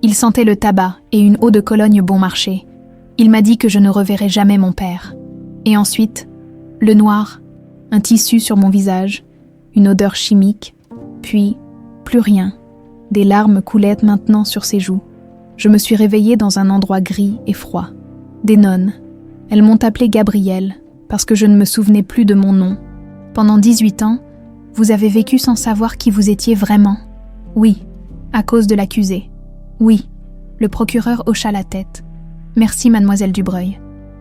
A: Il sentait le tabac et une eau de Cologne bon marché. Il m'a dit que je ne reverrais jamais mon père. Et ensuite, le noir, un tissu sur mon visage, une odeur chimique, puis plus rien. Des larmes coulaient maintenant sur ses joues. Je me suis réveillée dans un endroit gris et froid. Des nonnes. Elles m'ont appelée Gabrielle, parce que je ne me souvenais plus de mon nom. Pendant 18 ans, Vous avez vécu sans savoir qui vous étiez vraiment. Oui, à cause de l'accusé. Oui, le procureur hocha la tête. Merci, mademoiselle Dubreuil.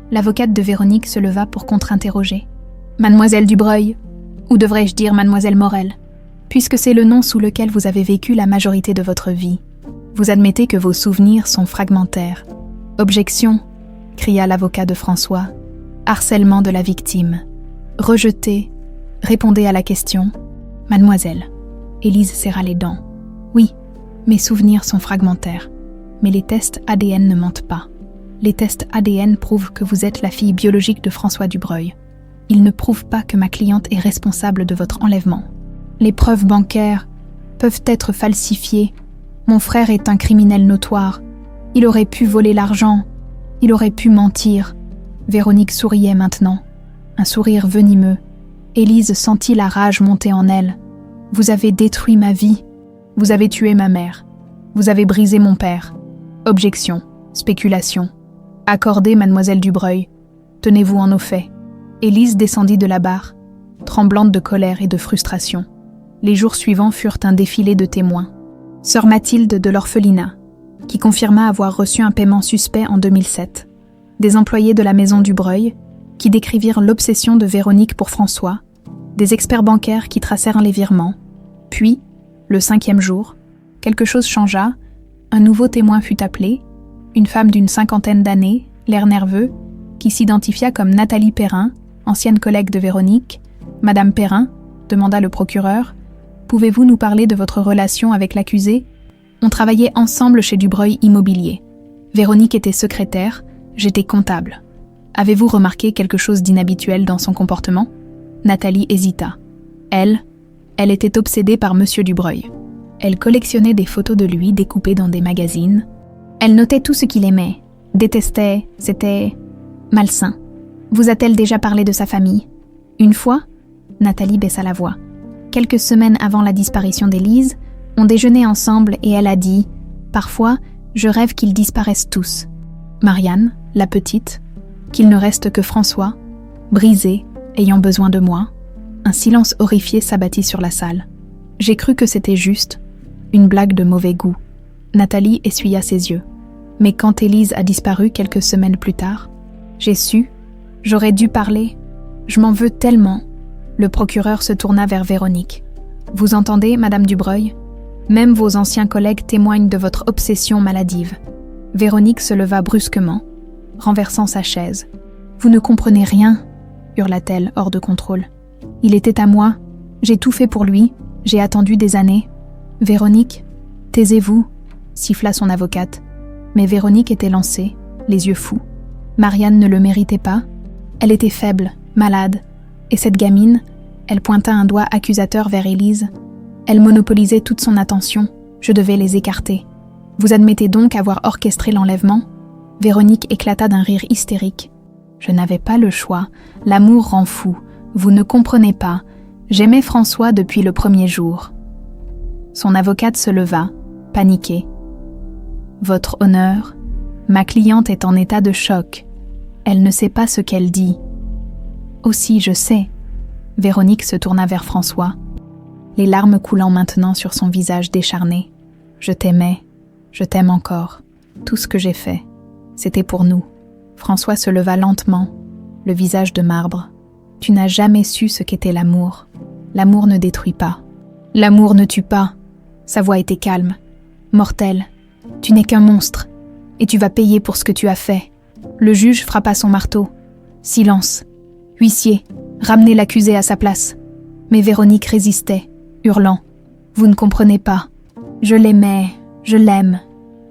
A: L'avocate de Véronique se leva pour contre-interroger. Mademoiselle Dubreuil, ou devrais-je dire mademoiselle Morel, puisque c'est le nom sous lequel vous avez vécu la majorité de votre vie. Vous admettez que vos souvenirs sont fragmentaires. Objection, cria l'avocat de François. Harcèlement de la victime. Rejeté. Répondez à la question. Mademoiselle. Élise serra les dents. Oui, mes souvenirs sont fragmentaires. Mais les tests ADN ne mentent pas. Les tests ADN prouvent que vous êtes la fille biologique de François Dubreuil. Ils ne prouvent pas que ma cliente est responsable de votre enlèvement. Les preuves bancaires peuvent être falsifiées. Mon frère est un criminel notoire. Il aurait pu voler l'argent. Il aurait pu mentir. Véronique souriait maintenant. Un sourire venimeux. Élise sentit la rage monter en elle. Vous avez détruit ma vie. Vous avez tué ma mère. Vous avez brisé mon père. Objection. Spéculation. Accordez, mademoiselle Dubreuil. Tenez-vous en au fait. Élise descendit de la barre, tremblante de colère et de frustration. Les jours suivants furent un défilé de témoins. Sœur Mathilde de l'orphelinat, qui confirma avoir reçu un paiement suspect en 2007. Des employés de la maison Dubreuil, qui décrivirent l'obsession de Véronique pour François. Des experts bancaires qui tracèrent les virements. Puis, le 5e jour, quelque chose changea. Un nouveau témoin fut appelé, une femme d'une 50aine d'années, l'air nerveux, qui s'identifia comme Nathalie Perrin, ancienne collègue de Véronique. « Madame Perrin », demanda le procureur, « pouvez-vous nous parler de votre relation avec l'accusé ? On travaillait ensemble chez Dubreuil Immobilier. Véronique était secrétaire, j'étais comptable. Avez-vous remarqué quelque chose d'inhabituel dans son comportement ?» Nathalie hésita. Elle était obsédée par Monsieur Dubreuil. Elle collectionnait des photos de lui découpées dans des magazines. Elle notait tout ce qu'il aimait, détestait, c'était malsain. Vous a-t-elle déjà parlé de sa famille ? Une fois, Nathalie baissa la voix. Quelques semaines avant la disparition d'Élise, on déjeunait ensemble et elle a dit « Parfois, je rêve qu'ils disparaissent tous. » Marianne, la petite, qu'il ne reste que François, brisé, ayant besoin de moi. Un silence horrifié s'abattit sur la salle. J'ai cru que c'était juste, une blague de mauvais goût. Nathalie essuya ses yeux. Mais quand Élise a disparu quelques semaines plus tard, j'ai su, j'aurais dû parler, je m'en veux tellement. Le procureur se tourna vers Véronique. Vous entendez, Madame Dubreuil ? Même vos anciens collègues témoignent de votre obsession maladive. Véronique se leva brusquement, renversant sa chaise. Vous ne comprenez rien, hurla-t-elle hors de contrôle. Il était à moi, j'ai tout fait pour lui, j'ai attendu des années. Véronique, taisez-vous, siffla son avocate. Mais Véronique était lancée, les yeux fous. Marianne ne le méritait pas. Elle était faible, malade. Et cette gamine, elle pointa un doigt accusateur vers Élise. Elle monopolisait toute son attention. Je devais les écarter. Vous admettez donc avoir orchestré l'enlèvement ? Véronique éclata d'un rire hystérique. Je n'avais pas le choix. L'amour rend fou. Vous ne comprenez pas. J'aimais François depuis le premier jour. Son avocate se leva, paniquée. Votre honneur, ma cliente est en état de choc. Elle ne sait pas ce qu'elle dit. Aussi, je sais. Véronique se tourna vers François, les larmes coulant maintenant sur son visage décharné. Je t'aimais, je t'aime encore. Tout ce que j'ai fait, c'était pour nous. François se leva lentement, le visage de marbre. Tu n'as jamais su ce qu'était l'amour. L'amour ne détruit pas. L'amour ne tue pas. Sa voix était calme. Mortel, tu n'es qu'un monstre, et tu vas payer pour ce que tu as fait. Le juge frappa son marteau. Silence. Huissier, ramenez l'accusé à sa place. Mais Véronique résistait, hurlant. Vous ne comprenez pas. Je l'aimais, je l'aime.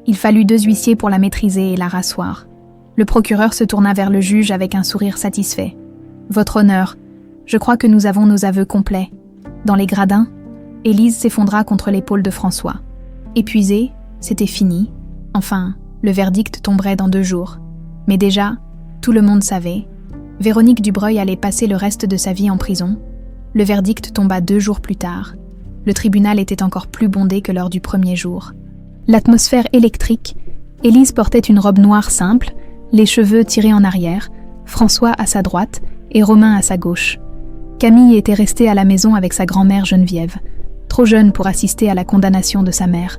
A: Il fallut 2 huissiers pour la maîtriser et la rasseoir. Le procureur se tourna vers le juge avec un sourire satisfait. Votre honneur, je crois que nous avons nos aveux complets. Dans les gradins, Élise s'effondra contre l'épaule de François. Épuisée, c'était fini. Enfin, le verdict tomberait dans 2 jours. Mais déjà, tout le monde savait. Véronique Dubreuil allait passer le reste de sa vie en prison. Le verdict tomba 2 jours plus tard. Le tribunal était encore plus bondé que lors du premier jour. L'atmosphère électrique, Élise portait une robe noire simple, les cheveux tirés en arrière, François à sa droite et Romain à sa gauche. Camille était restée à la maison avec sa grand-mère Geneviève, trop jeune pour assister à la condamnation de sa mère.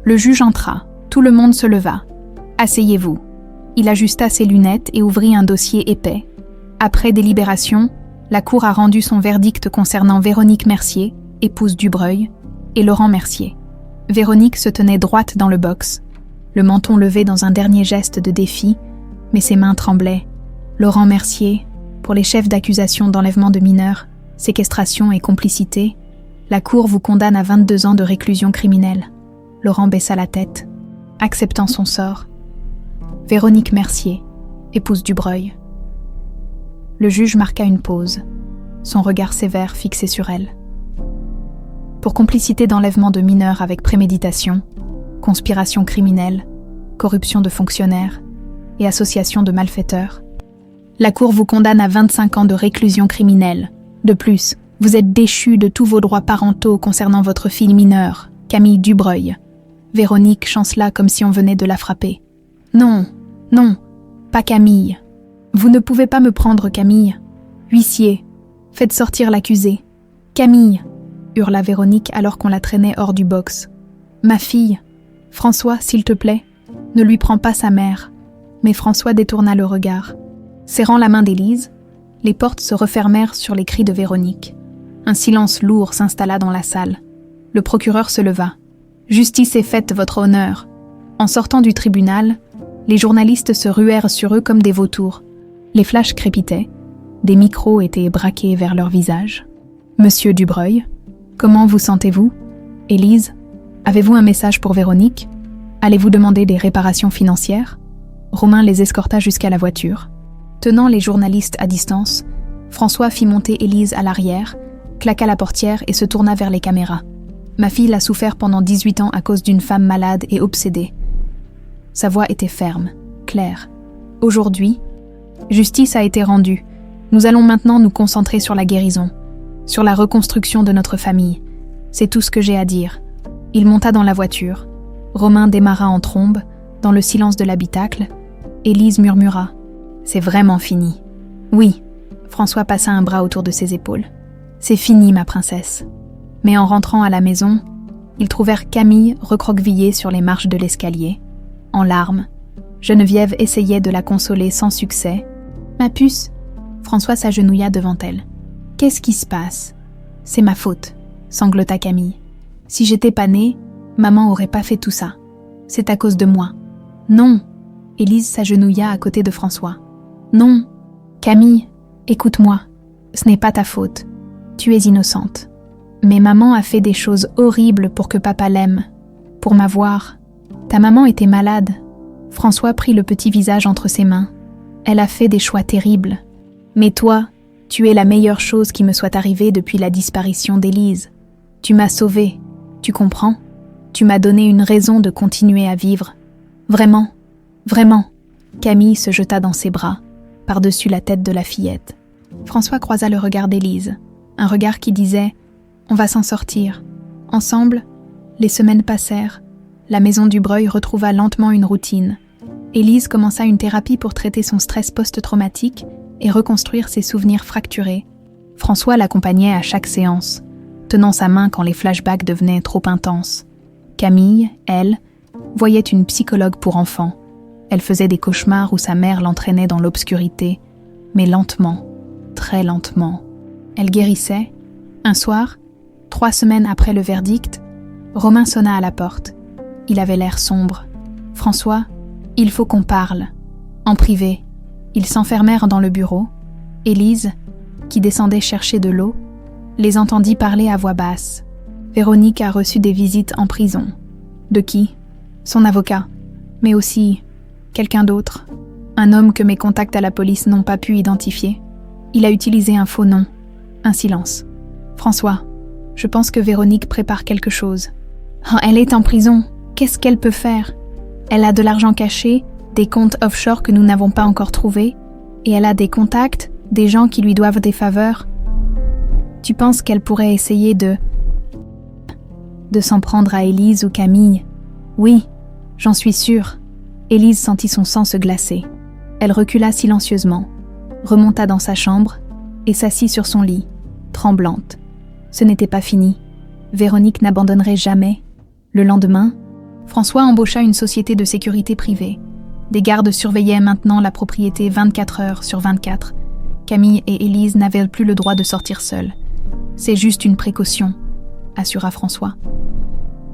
A: Le juge entra, tout le monde se leva. « Asseyez-vous ». Il ajusta ses lunettes et ouvrit un dossier épais. Après délibération, la Cour a rendu son verdict concernant Véronique Mercier, épouse Dubreuil, et Laurent Mercier. Véronique se tenait droite dans le box, le menton levé dans un dernier geste de défi, mais ses mains tremblaient. Laurent Mercier, pour les chefs d'accusation d'enlèvement de mineurs, séquestration et complicité, la Cour vous condamne à 22 ans de réclusion criminelle. Laurent baissa la tête, acceptant son sort. Véronique Mercier, épouse Dubreuil. Le juge marqua une pause, son regard sévère fixé sur elle. Pour complicité d'enlèvement de mineurs avec préméditation, conspiration criminelle, corruption de fonctionnaires et association de malfaiteurs, la Cour vous condamne à 25 ans de réclusion criminelle. De plus, vous êtes déchu de tous vos droits parentaux concernant votre fille mineure, Camille Dubreuil. Véronique chancela comme si on venait de la frapper. Non, non, pas Camille. Vous ne pouvez pas me prendre, Camille. Huissier, faites sortir l'accusé. Camille, hurla Véronique alors qu'on la traînait hors du box. Ma fille, François, s'il te plaît, ne lui prends pas sa mère. Mais François détourna le regard. Serrant la main d'Élise, les portes se refermèrent sur les cris de Véronique. Un silence lourd s'installa dans la salle. Le procureur se leva. « Justice est faite, votre honneur. » En sortant du tribunal, les journalistes se ruèrent sur eux comme des vautours. Les flashs crépitaient, des micros étaient braqués vers leur visage. « Monsieur Dubreuil, comment vous sentez-vous ? Élise, avez-vous un message pour Véronique ? Allez-vous demander des réparations financières ?» Romain les escorta jusqu'à la voiture. Tenant les journalistes à distance, François fit monter Élise à l'arrière, claqua la portière et se tourna vers les caméras. « Ma fille a souffert pendant 18 ans à cause d'une femme malade et obsédée. » Sa voix était ferme, claire. « Aujourd'hui, justice a été rendue. Nous allons maintenant nous concentrer sur la guérison, sur la reconstruction de notre famille. C'est tout ce que j'ai à dire. » Il monta dans la voiture. Romain démarra en trombe, dans le silence de l'habitacle. Élise murmura. « C'est vraiment fini. » « Oui. » François passa un bras autour de ses épaules. « C'est fini, ma princesse. » Mais en rentrant à la maison, ils trouvèrent Camille recroquevillée sur les marches de l'escalier. En larmes, Geneviève essayait de la consoler sans succès. « Ma puce !» François s'agenouilla devant elle. « Qu'est-ce qui se passe ? » « C'est ma faute, » sanglota Camille. « Si j'étais pas née, maman aurait pas fait tout ça. C'est à cause de moi. »« Non !» Élise s'agenouilla à côté de François. « Non ! Camille, écoute-moi. Ce n'est pas ta faute. Tu es innocente. Mais maman a fait des choses horribles pour que papa l'aime, pour m'avoir. Ta maman était malade. » François prit le petit visage entre ses mains. « Elle a fait des choix terribles. Mais toi, tu es la meilleure chose qui me soit arrivée depuis la disparition d'Élise. Tu m'as sauvée, tu comprends ? Tu m'as donné une raison de continuer à vivre. Vraiment, vraiment. » Camille se jeta dans ses bras, par-dessus la tête de la fillette. François croisa le regard d'Élise, un regard qui disait « On va s'en sortir. » Ensemble, les semaines passèrent. La maison Dubreuil retrouva lentement une routine. Élise commença une thérapie pour traiter son stress post-traumatique et reconstruire ses souvenirs fracturés. François l'accompagnait à chaque séance, tenant sa main quand les flashbacks devenaient trop intenses. Camille, elle, voyait une psychologue pour enfants. Elle faisait des cauchemars où sa mère l'entraînait dans l'obscurité, mais lentement, très lentement. Elle guérissait. Un soir, 3 semaines après le verdict, Romain sonna à la porte. Il avait l'air sombre. « François, il faut qu'on parle. » En privé, ils s'enfermèrent dans le bureau. Élise, qui descendait chercher de l'eau, les entendit parler à voix basse. Véronique a reçu des visites en prison. De qui ? Son avocat, mais aussi quelqu'un d'autre. Un homme que mes contacts à la police n'ont pas pu identifier. Il a utilisé un faux nom. Un silence. François, je pense que Véronique prépare quelque chose. Oh, elle est en prison. Qu'est-ce qu'elle peut faire ? Elle a de l'argent caché, des comptes offshore que nous n'avons pas encore trouvés, et elle a des contacts, des gens qui lui doivent des faveurs. Tu penses qu'elle pourrait essayer de s'en prendre à Élise ou Camille ? Oui, j'en suis sûre. Élise sentit son sang se glacer. Elle recula silencieusement, remonta dans sa chambre et s'assit sur son lit. tremblante. Ce n'était pas fini. Véronique n'abandonnerait jamais. Le lendemain, François embaucha une société de sécurité privée. Des gardes surveillaient maintenant la propriété 24 heures sur 24. Camille et Élise n'avaient plus le droit de sortir seules. C'est juste une précaution, assura François.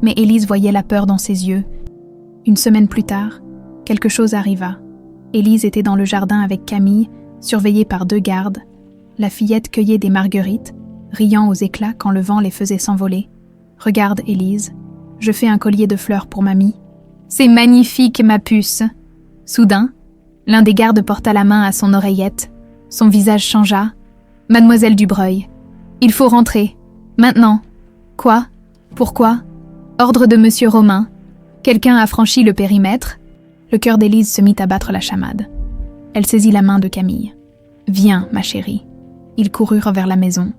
A: Mais Élise voyait la peur dans ses yeux. Une semaine plus tard, quelque chose arriva. Élise était dans le jardin avec Camille, surveillée par 2 gardes. La fillette cueillait des marguerites, riant aux éclats quand le vent les faisait s'envoler. « Regarde, Élise, je fais un collier de fleurs pour mamie. »« C'est magnifique, ma puce !» Soudain, l'un des gardes porta la main à son oreillette. Son visage changea. « Mademoiselle Dubreuil, il faut rentrer. Maintenant. »« Quoi ? Pourquoi ? » ?»« Ordre de Monsieur Romain. Quelqu'un a franchi le périmètre. » Le cœur d'Élise se mit à battre la chamade. Elle saisit la main de Camille. « Viens, ma chérie. » Ils coururent vers la maison.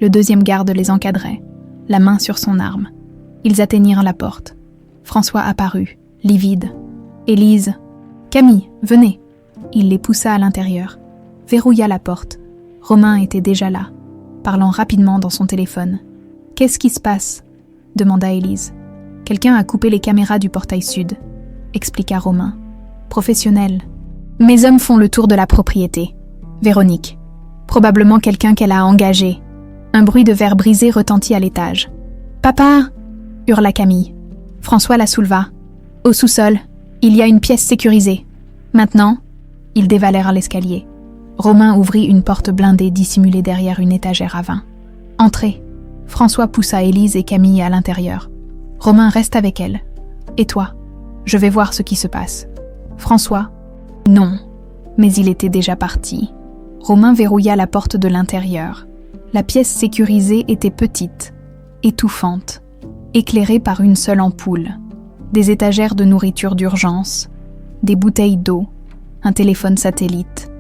A: Le 2e garde les encadrait, la main sur son arme. Ils atteignirent la porte. François apparut, livide. « Élise. »« Camille, venez. » Il les poussa à l'intérieur, verrouilla la porte. Romain était déjà là, parlant rapidement dans son téléphone. « Qu'est-ce qui se passe ?» demanda Élise. « Quelqu'un a coupé les caméras du portail sud, » expliqua Romain. « Professionnel. Mes hommes font le tour de la propriété. Véronique. Probablement quelqu'un qu'elle a engagé. » Un bruit de verre brisé retentit à l'étage. « Papa !» hurla Camille. François la souleva. « Au sous-sol, il y a une pièce sécurisée. Maintenant ?» Ils dévalèrent l'escalier. Romain ouvrit une porte blindée dissimulée derrière une étagère à vin. « Entrez !» François poussa Élise et Camille à l'intérieur. « Romain reste avec elle. Et toi ? Je vais voir ce qui se passe. » François ? Non. Mais il était déjà parti. Romain verrouilla la porte de l'intérieur. La pièce sécurisée était petite, étouffante, éclairée par une seule ampoule. Des étagères de nourriture d'urgence, des bouteilles d'eau, un téléphone satellite.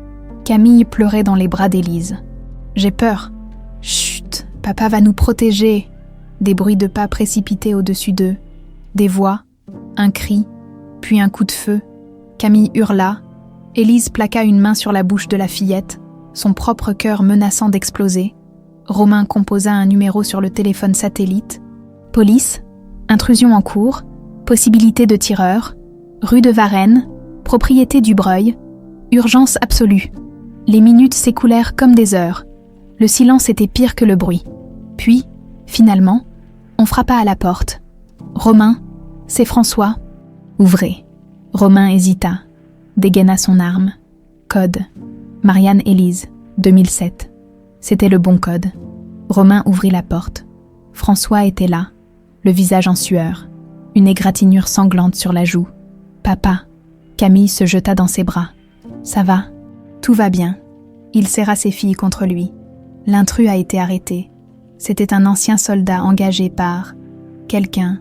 A: Camille pleurait dans les bras d'Élise. « J'ai peur. Chut, papa va nous protéger. » Des bruits de pas précipités au-dessus d'eux. Des voix, un cri, puis un coup de feu. Camille hurla. Élise plaqua une main sur la bouche de la fillette, son propre cœur menaçant d'exploser. Romain composa un numéro sur le téléphone satellite. Police, intrusion en cours, possibilité de tireur, rue de Varennes, propriété Dubreuil, urgence absolue. Les minutes s'écoulèrent comme des heures. Le silence était pire que le bruit. Puis, finalement, on frappa à la porte. « Romain, c'est François. »« Ouvrez. » Romain hésita, dégaina son arme. Code. Marianne Élise, 2007. C'était le bon code. Romain ouvrit la porte. François était là, le visage en sueur, une égratignure sanglante sur la joue. « Papa !» Camille se jeta dans ses bras. « Ça va ? Tout va bien. » Il serra ses filles contre lui. L'intrus a été arrêté. C'était un ancien soldat engagé par quelqu'un.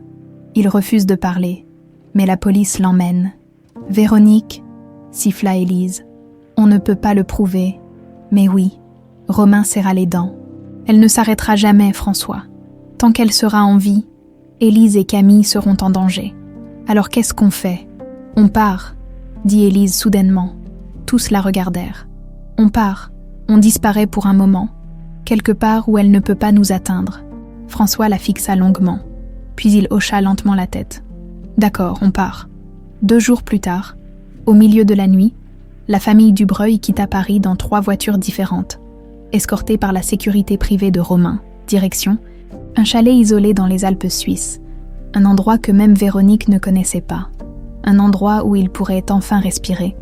A: Il refuse de parler, mais la police l'emmène. « Véronique !» siffla Élise. « On ne peut pas le prouver. » « Mais oui. » Romain serra les dents. « Elle ne s'arrêtera jamais, François. Tant qu'elle sera en vie, Élise et Camille seront en danger. Alors qu'est-ce qu'on fait ? »« On part, » dit Élise soudainement. Tous la regardèrent. « On part. On disparaît pour un moment, quelque part où elle ne peut pas nous atteindre. » François la fixa longuement. Puis il hocha lentement la tête. « D'accord, on part. » 2 jours plus tard, au milieu de la nuit, la famille Dubreuil quitta Paris dans 3 voitures différentes, escortée par la sécurité privée de Romain, direction un chalet isolé dans les Alpes suisses, un endroit que même Véronique ne connaissait pas, un endroit où il pourrait enfin respirer.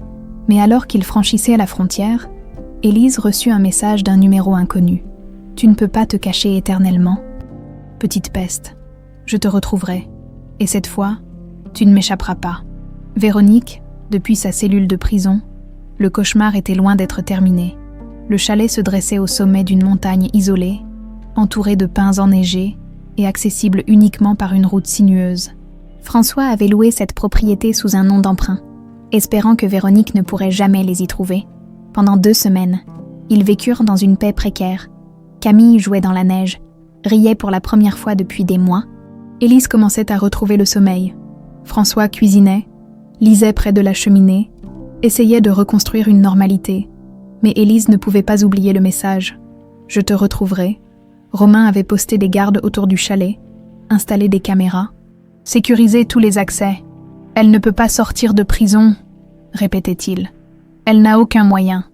A: Mais alors qu'il franchissait la frontière, Élise reçut un message d'un numéro inconnu. « Tu ne peux pas te cacher éternellement. Petite peste, je te retrouverai. Et cette fois, tu ne m'échapperas pas. » Véronique, depuis sa cellule de prison, le cauchemar était loin d'être terminé. Le chalet se dressait au sommet d'une montagne isolée, entourée de pins enneigés et accessible uniquement par une route sinueuse. François avait loué cette propriété sous un nom d'emprunt, espérant que Véronique ne pourrait jamais les y trouver. Pendant 2 semaines, ils vécurent dans une paix précaire. Camille jouait dans la neige, riait pour la première fois depuis des mois. Élise commençait à retrouver le sommeil. François cuisinait, lisait près de la cheminée, essayait de reconstruire une normalité. Mais Élise ne pouvait pas oublier le message. « Je te retrouverai, Romain avait posté des gardes autour du chalet, installé des caméras, sécurisé tous les accès. « Elle ne peut pas sortir de prison », répétait-il. « Elle n'a aucun moyen. »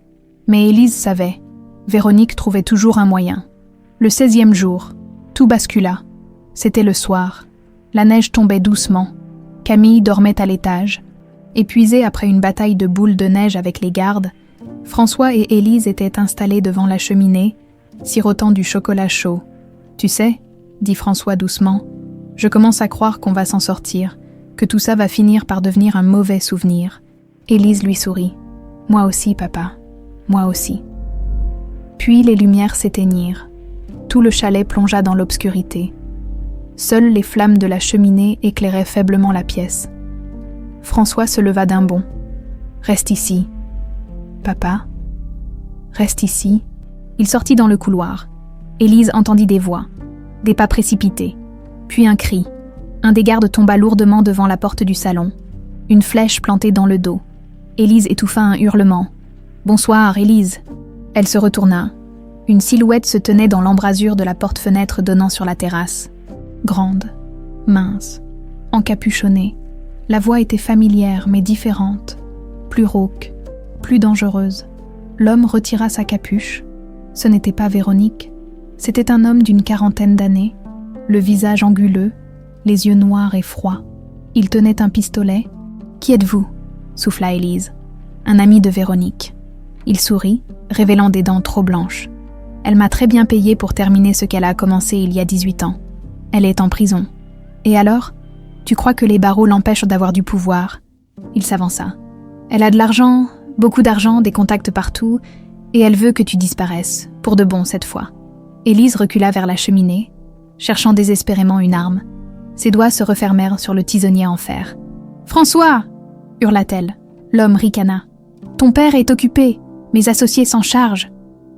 A: Mais Élise savait. Véronique trouvait toujours un moyen. Le 16e jour, tout bascula. C'était le soir. La neige tombait doucement. Camille dormait à l'étage. Épuisée après une bataille de boules de neige avec les gardes, François et Élise étaient installés devant la cheminée, sirotant du chocolat chaud. « Tu sais, » dit François doucement, « je commence à croire qu'on va s'en sortir, que tout ça va finir par devenir un mauvais souvenir. » Élise lui sourit. « Moi aussi, papa. Moi aussi. » Puis les lumières s'éteignirent. Tout le chalet plongea dans l'obscurité. Seules les flammes de la cheminée éclairaient faiblement la pièce. François se leva d'un bond. « Reste ici. »« Papa. »« Reste ici. » Il sortit dans le couloir. Élise entendit des voix, des pas précipités, puis un cri. Un des gardes tomba lourdement devant la porte du salon. Une flèche plantée dans le dos. Élise étouffa un hurlement. « Bonsoir, Élise !» Elle se retourna. Une silhouette se tenait dans l'embrasure de la porte-fenêtre donnant sur la terrasse. Grande, mince, encapuchonnée. La voix était familière mais différente, plus rauque, plus dangereuse. L'homme retira sa capuche. Ce n'était pas Véronique. C'était un homme d'une quarantaine d'années, le visage anguleux, les yeux noirs et froids. Il tenait un pistolet. « Qui êtes-vous » souffla Élise. « Un ami de Véronique. » Il sourit, révélant des dents trop blanches. « Elle m'a très bien payé pour terminer ce qu'elle a commencé il y a 18 ans. Elle est en prison. Et alors ? Tu crois que les barreaux l'empêchent d'avoir du pouvoir ?» Il s'avança. « Elle a de l'argent, beaucoup d'argent, des contacts partout, et elle veut que tu disparaisses, pour de bon cette fois. » Élise recula vers la cheminée, cherchant désespérément une arme. Ses doigts se refermèrent sur le tisonnier en fer. « François !» hurla-t-elle. L'homme ricana. « Ton père est occupé. Mes associés s'en chargent. »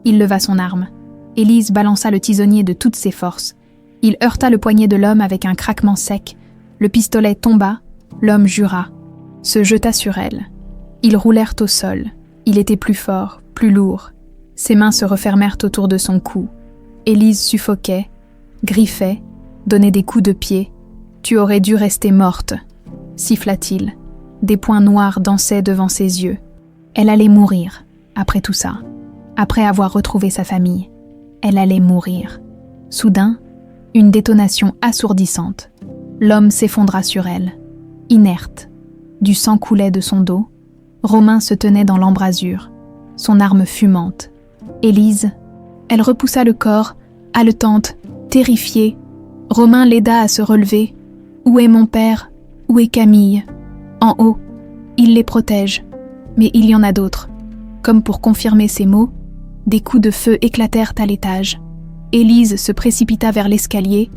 A: Il leva son arme. Élise balança le tisonnier de toutes ses forces. Il heurta le poignet de l'homme avec un craquement sec. Le pistolet tomba. L'homme jura. Se jeta sur elle. Ils roulèrent au sol. Il était plus fort, plus lourd. Ses mains se refermèrent autour de son cou. Élise suffoquait, griffait, donnait des coups de pied. « Tu aurais dû rester morte », siffla-t-il. Des points noirs dansaient devant ses yeux. Elle allait mourir, après tout ça. Après avoir retrouvé sa famille. Elle allait mourir. Soudain, une détonation assourdissante. L'homme s'effondra sur elle, inerte. Du sang coulait de son dos. Romain se tenait dans l'embrasure, son arme fumante. Élise, elle repoussa le corps, haletante, terrifiée. Romain l'aida à se relever. Où est mon père ? Où est Camille ? En haut, il les protège. Mais il y en a d'autres. Comme pour confirmer ces mots, des coups de feu éclatèrent à l'étage. Élise se précipita vers l'escalier.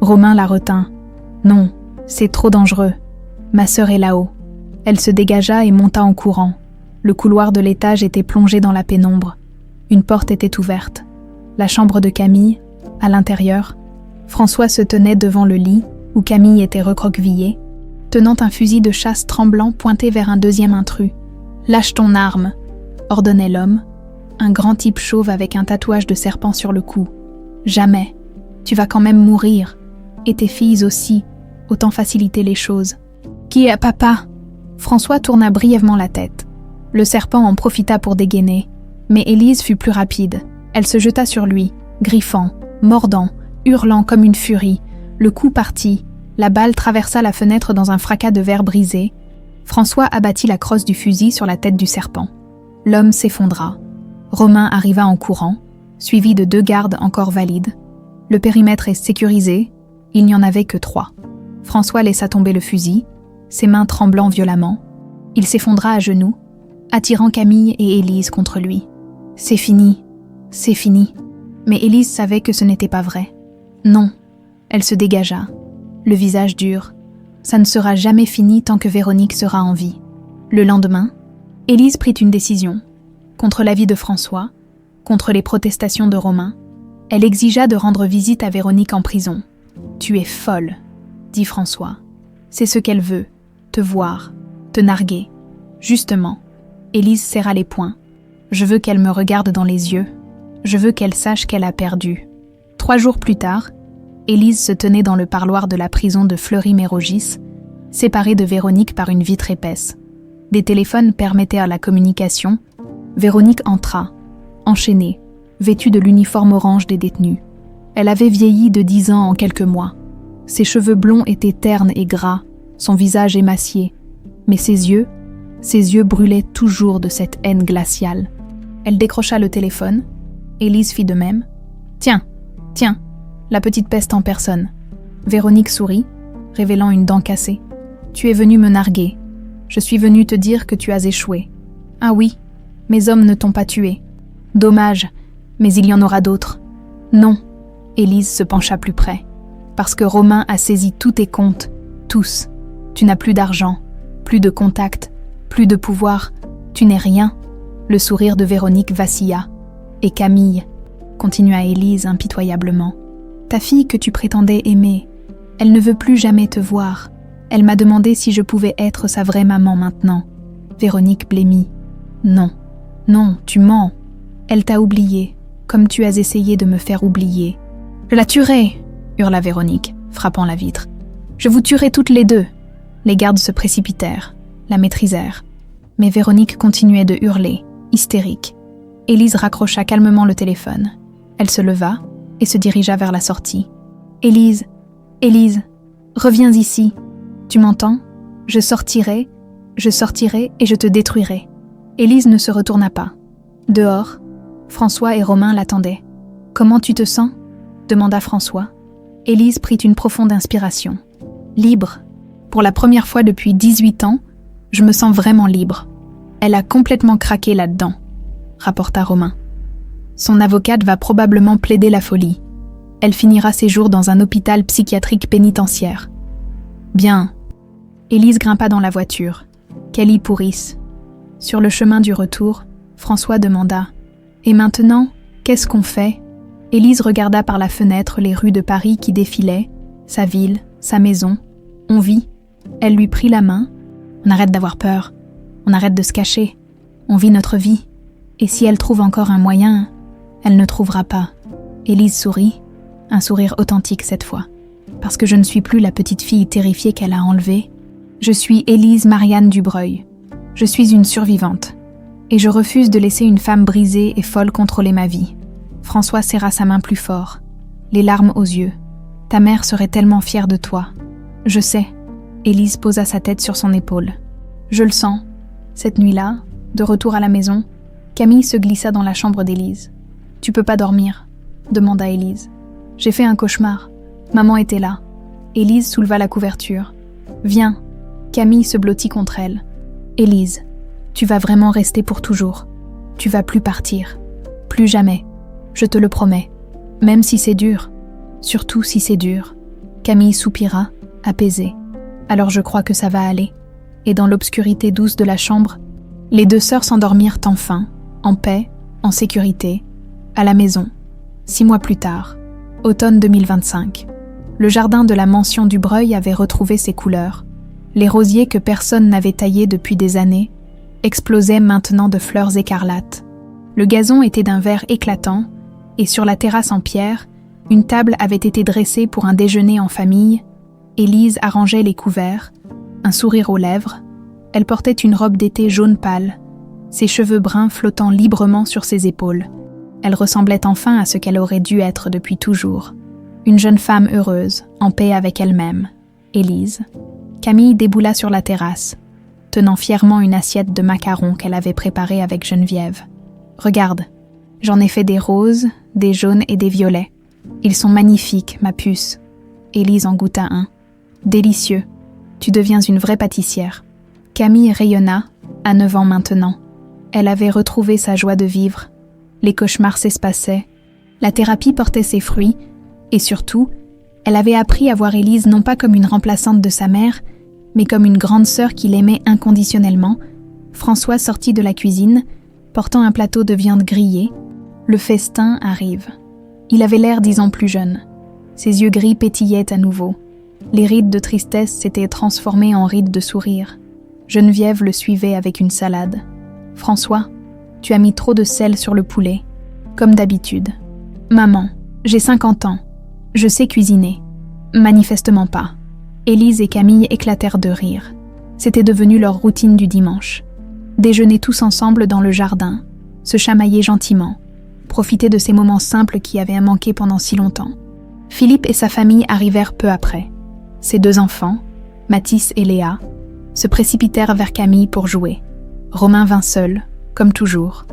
A: Romain la retint. « Non, c'est trop dangereux. Ma sœur est là-haut. » Elle se dégagea et monta en courant. Le couloir de l'étage était plongé dans la pénombre. Une porte était ouverte. La chambre de Camille, à l'intérieur. François se tenait devant le lit, où Camille était recroquevillée, tenant un fusil de chasse tremblant pointé vers un deuxième intrus. « Lâche ton arme !» ordonnait l'homme, un grand type chauve avec un tatouage de serpent sur le cou. « Jamais. Tu vas quand même mourir. Et tes filles aussi. Autant faciliter les choses. »« Qui est papa ?» François tourna brièvement la tête. Le serpent en profita pour dégainer. Mais Élise fut plus rapide. Elle se jeta sur lui, griffant, mordant, hurlant comme une furie. Le coup partit. La balle traversa la fenêtre dans un fracas de verre brisé. François abattit la crosse du fusil sur la tête du serpent. L'homme s'effondra. Romain arriva en courant, suivi de 2 gardes encore valides. Le périmètre est sécurisé. Il n'y en avait que 3. François laissa tomber le fusil, ses mains tremblant violemment. Il s'effondra à genoux, attirant Camille et Élise contre lui. « C'est fini, c'est fini. » Mais Élise savait que ce n'était pas vrai. Non, elle se dégagea, le visage dur. Ça ne sera jamais fini tant que Véronique sera en vie. Le lendemain, Élise prit une décision. Contre l'avis de François, contre les protestations de Romain, elle exigea de rendre visite à Véronique en prison. « Tu es folle, » dit François. « C'est ce qu'elle veut, te voir, te narguer. » Justement, Élise serra les poings. « Je veux qu'elle me regarde dans les yeux. Je veux qu'elle sache qu'elle a perdu. 3 jours plus tard, Élise se tenait dans le parloir de la prison de Fleury-Mérogis, séparée de Véronique par une vitre épaisse. Des téléphones permettaient à la communication. Véronique entra, enchaînée, vêtue de l'uniforme orange des détenus. Elle avait vieilli de 10 ans en quelques mois. Ses cheveux blonds étaient ternes et gras, son visage émacié, mais ses yeux brûlaient toujours de cette haine glaciale. Elle décrocha le téléphone. Élise fit de même. « Tiens, la petite peste en personne. » Véronique sourit, révélant une dent cassée. « Tu es venue me narguer. Je suis venue te dire que tu as échoué. Ah oui, mes hommes ne t'ont pas tué. Dommage, mais il y en aura d'autres. » Non, Élise se pencha plus près. Parce que Romain a saisi tous tes comptes, tous. Tu n'as plus d'argent, plus de contact, plus de pouvoir. Tu n'es rien. Le sourire de Véronique vacilla. Et Camille, continua Élise impitoyablement. Ta fille que tu prétendais aimer, elle ne veut plus jamais te voir. Elle m'a demandé si je pouvais être sa vraie maman maintenant. Véronique blêmit. Non, tu mens. Elle t'a oublié, comme tu as essayé de me faire oublier. Je la tuerai, hurla Véronique, frappant la vitre. Je vous tuerai toutes les deux. Les gardes se précipitèrent, la maîtrisèrent. Mais Véronique continuait de hurler, hystérique. Élise raccrocha calmement le téléphone. Elle se leva et se dirigea vers la sortie. « Élise, reviens ici. Tu m'entends ? Je sortirai et je te détruirai. » Élise ne se retourna pas. Dehors, François et Romain l'attendaient. « Comment tu te sens ? » demanda François. Élise prit une profonde inspiration. « Libre. Pour la première fois depuis 18 ans, je me sens vraiment libre. » Elle a complètement craqué là-dedans, rapporta Romain. Son avocate va probablement plaider la folie. Elle finira ses jours dans un hôpital psychiatrique pénitentiaire. Bien. Élise grimpa dans la voiture. Qu'elle y pourrisse. Sur le chemin du retour, François demanda « Et maintenant, qu'est-ce qu'on fait ?» Élise regarda par la fenêtre les rues de Paris qui défilaient, sa ville, sa maison. On vit. Elle lui prit la main. On arrête d'avoir peur. On arrête de se cacher. On vit notre vie. Et si elle trouve encore un moyen, elle ne trouvera pas. Élise sourit, un sourire authentique cette fois. Parce que je ne suis plus la petite fille terrifiée qu'elle a enlevée. Je suis Élise Marianne Dubreuil. Je suis une survivante. Et je refuse de laisser une femme brisée et folle contrôler ma vie. François serra sa main plus fort, les larmes aux yeux. Ta mère serait tellement fière de toi. Je sais. Élise posa sa tête sur son épaule. Je le sens. Cette nuit-là, de retour à la maison, Camille se glissa dans la chambre d'Élise. « Tu peux pas dormir ?» demanda Élise. « J'ai fait un cauchemar. Maman était là. » Élise souleva la couverture. « Viens. » Camille se blottit contre elle. « Élise, tu vas vraiment rester pour toujours. Tu vas plus partir. Plus jamais. Je te le promets. Même si c'est dur. Surtout si c'est dur. » Camille soupira, apaisée. « Alors je crois que ça va aller. » Et dans l'obscurité douce de la chambre, les deux sœurs s'endormirent enfin, en paix, en sécurité, à la maison. 6 mois plus tard, automne 2025, le jardin de la mansion Dubreuil avait retrouvé ses couleurs. Les rosiers que personne n'avait taillés depuis des années explosaient maintenant de fleurs écarlates. Le gazon était d'un vert éclatant, et sur la terrasse en pierre, une table avait été dressée pour un déjeuner en famille. Élise arrangeait les couverts, un sourire aux lèvres. Elle portait une robe d'été jaune pâle, ses cheveux bruns flottant librement sur ses épaules. Elle ressemblait enfin à ce qu'elle aurait dû être depuis toujours. Une jeune femme heureuse, en paix avec elle-même. Élise. Camille déboula sur la terrasse, tenant fièrement une assiette de macarons qu'elle avait préparée avec Geneviève. « Regarde, j'en ai fait des roses, des jaunes et des violets. Ils sont magnifiques, ma puce. » Élise en goûta un. « Délicieux. Tu deviens une vraie pâtissière. » Camille rayonna, à 9 ans maintenant. Elle avait retrouvé sa joie de vivre. Les cauchemars s'espaçaient. La thérapie portait ses fruits. Et surtout, elle avait appris à voir Élise non pas comme une remplaçante de sa mère, mais comme une grande sœur qui l'aimait inconditionnellement. François sortit de la cuisine, portant un plateau de viande grillée. Le festin arrive. Il avait l'air 10 ans plus jeune. Ses yeux gris pétillaient à nouveau. Les rides de tristesse s'étaient transformées en rides de sourire. Geneviève le suivait avec une salade. « François, tu as mis trop de sel sur le poulet. Comme d'habitude. »« Maman, J'ai 50 ans. Je sais cuisiner. Manifestement pas. Élise et Camille éclatèrent de rire. C'était devenu leur routine du dimanche. Déjeuner tous ensemble dans le jardin, se chamailler gentiment, profiter de ces moments simples qui avaient manqué pendant si longtemps. Philippe et sa famille arrivèrent peu après. Ses 2 enfants, Mathis et Léa, se précipitèrent vers Camille pour jouer. Romain vint seul, comme toujours.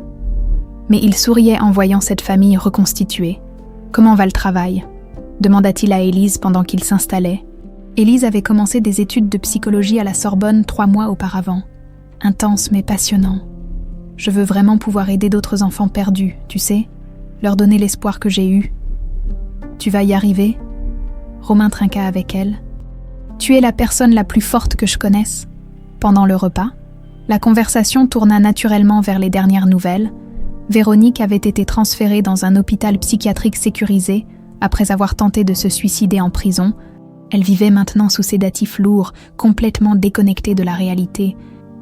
A: Mais il souriait en voyant cette famille reconstituée. « Comment va le travail ?» demanda-t-il à Élise pendant qu'il s'installait. Élise avait commencé des études de psychologie à la Sorbonne 3 mois auparavant. Intense mais passionnant. Je veux vraiment pouvoir aider d'autres enfants perdus, tu sais, leur donner l'espoir que j'ai eu. Tu vas y arriver ? Romain trinqua avec elle. Tu es la personne la plus forte que je connaisse. Pendant le repas, la conversation tourna naturellement vers les dernières nouvelles. Véronique avait été transférée dans un hôpital psychiatrique sécurisé après avoir tenté de se suicider en prison. Elle vivait maintenant sous sédatifs lourds, complètement déconnectée de la réalité.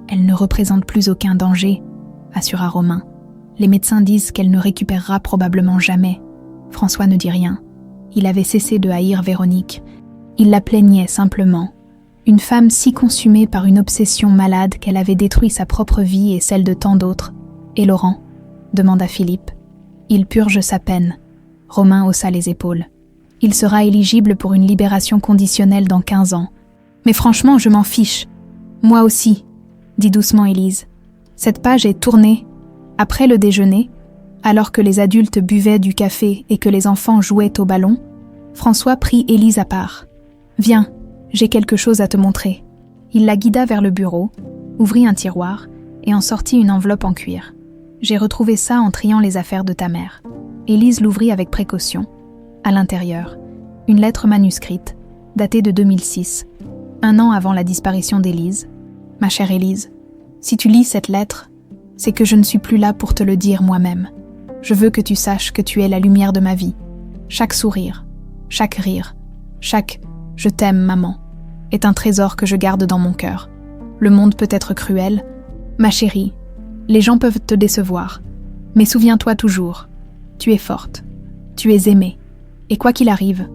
A: Elle ne représente plus aucun danger, assura Romain. Les médecins disent qu'elle ne récupérera probablement jamais. François ne dit rien. Il avait cessé de haïr Véronique. Il la plaignait simplement. Une femme si consumée par une obsession malade qu'elle avait détruit sa propre vie et celle de tant d'autres. « Et Laurent ?» demanda Philippe. « Il purge sa peine. » Romain haussa les épaules. « Il sera éligible pour une libération conditionnelle dans 15 ans. Mais franchement, je m'en fiche. Moi aussi, » dit doucement Élise. Cette page est tournée. Après le déjeuner, alors que les adultes buvaient du café et que les enfants jouaient au ballon, François prit Élise à part. « Viens, j'ai quelque chose à te montrer. » Il la guida vers le bureau, ouvrit un tiroir et en sortit une enveloppe en cuir. « J'ai retrouvé ça en triant les affaires de ta mère. » Élise l'ouvrit avec précaution. À l'intérieur, une lettre manuscrite, datée de 2006, 1 an avant la disparition d'Élise. « Ma chère Élise, si tu lis cette lettre, c'est que je ne suis plus là pour te le dire moi-même. Je veux que tu saches que tu es la lumière de ma vie. Chaque sourire, chaque rire, chaque « je t'aime, maman » est un trésor que je garde dans mon cœur. Le monde peut être cruel. Ma chérie, les gens peuvent te décevoir. Mais souviens-toi toujours, tu es forte, tu es aimée. Et quoi qu'il arrive,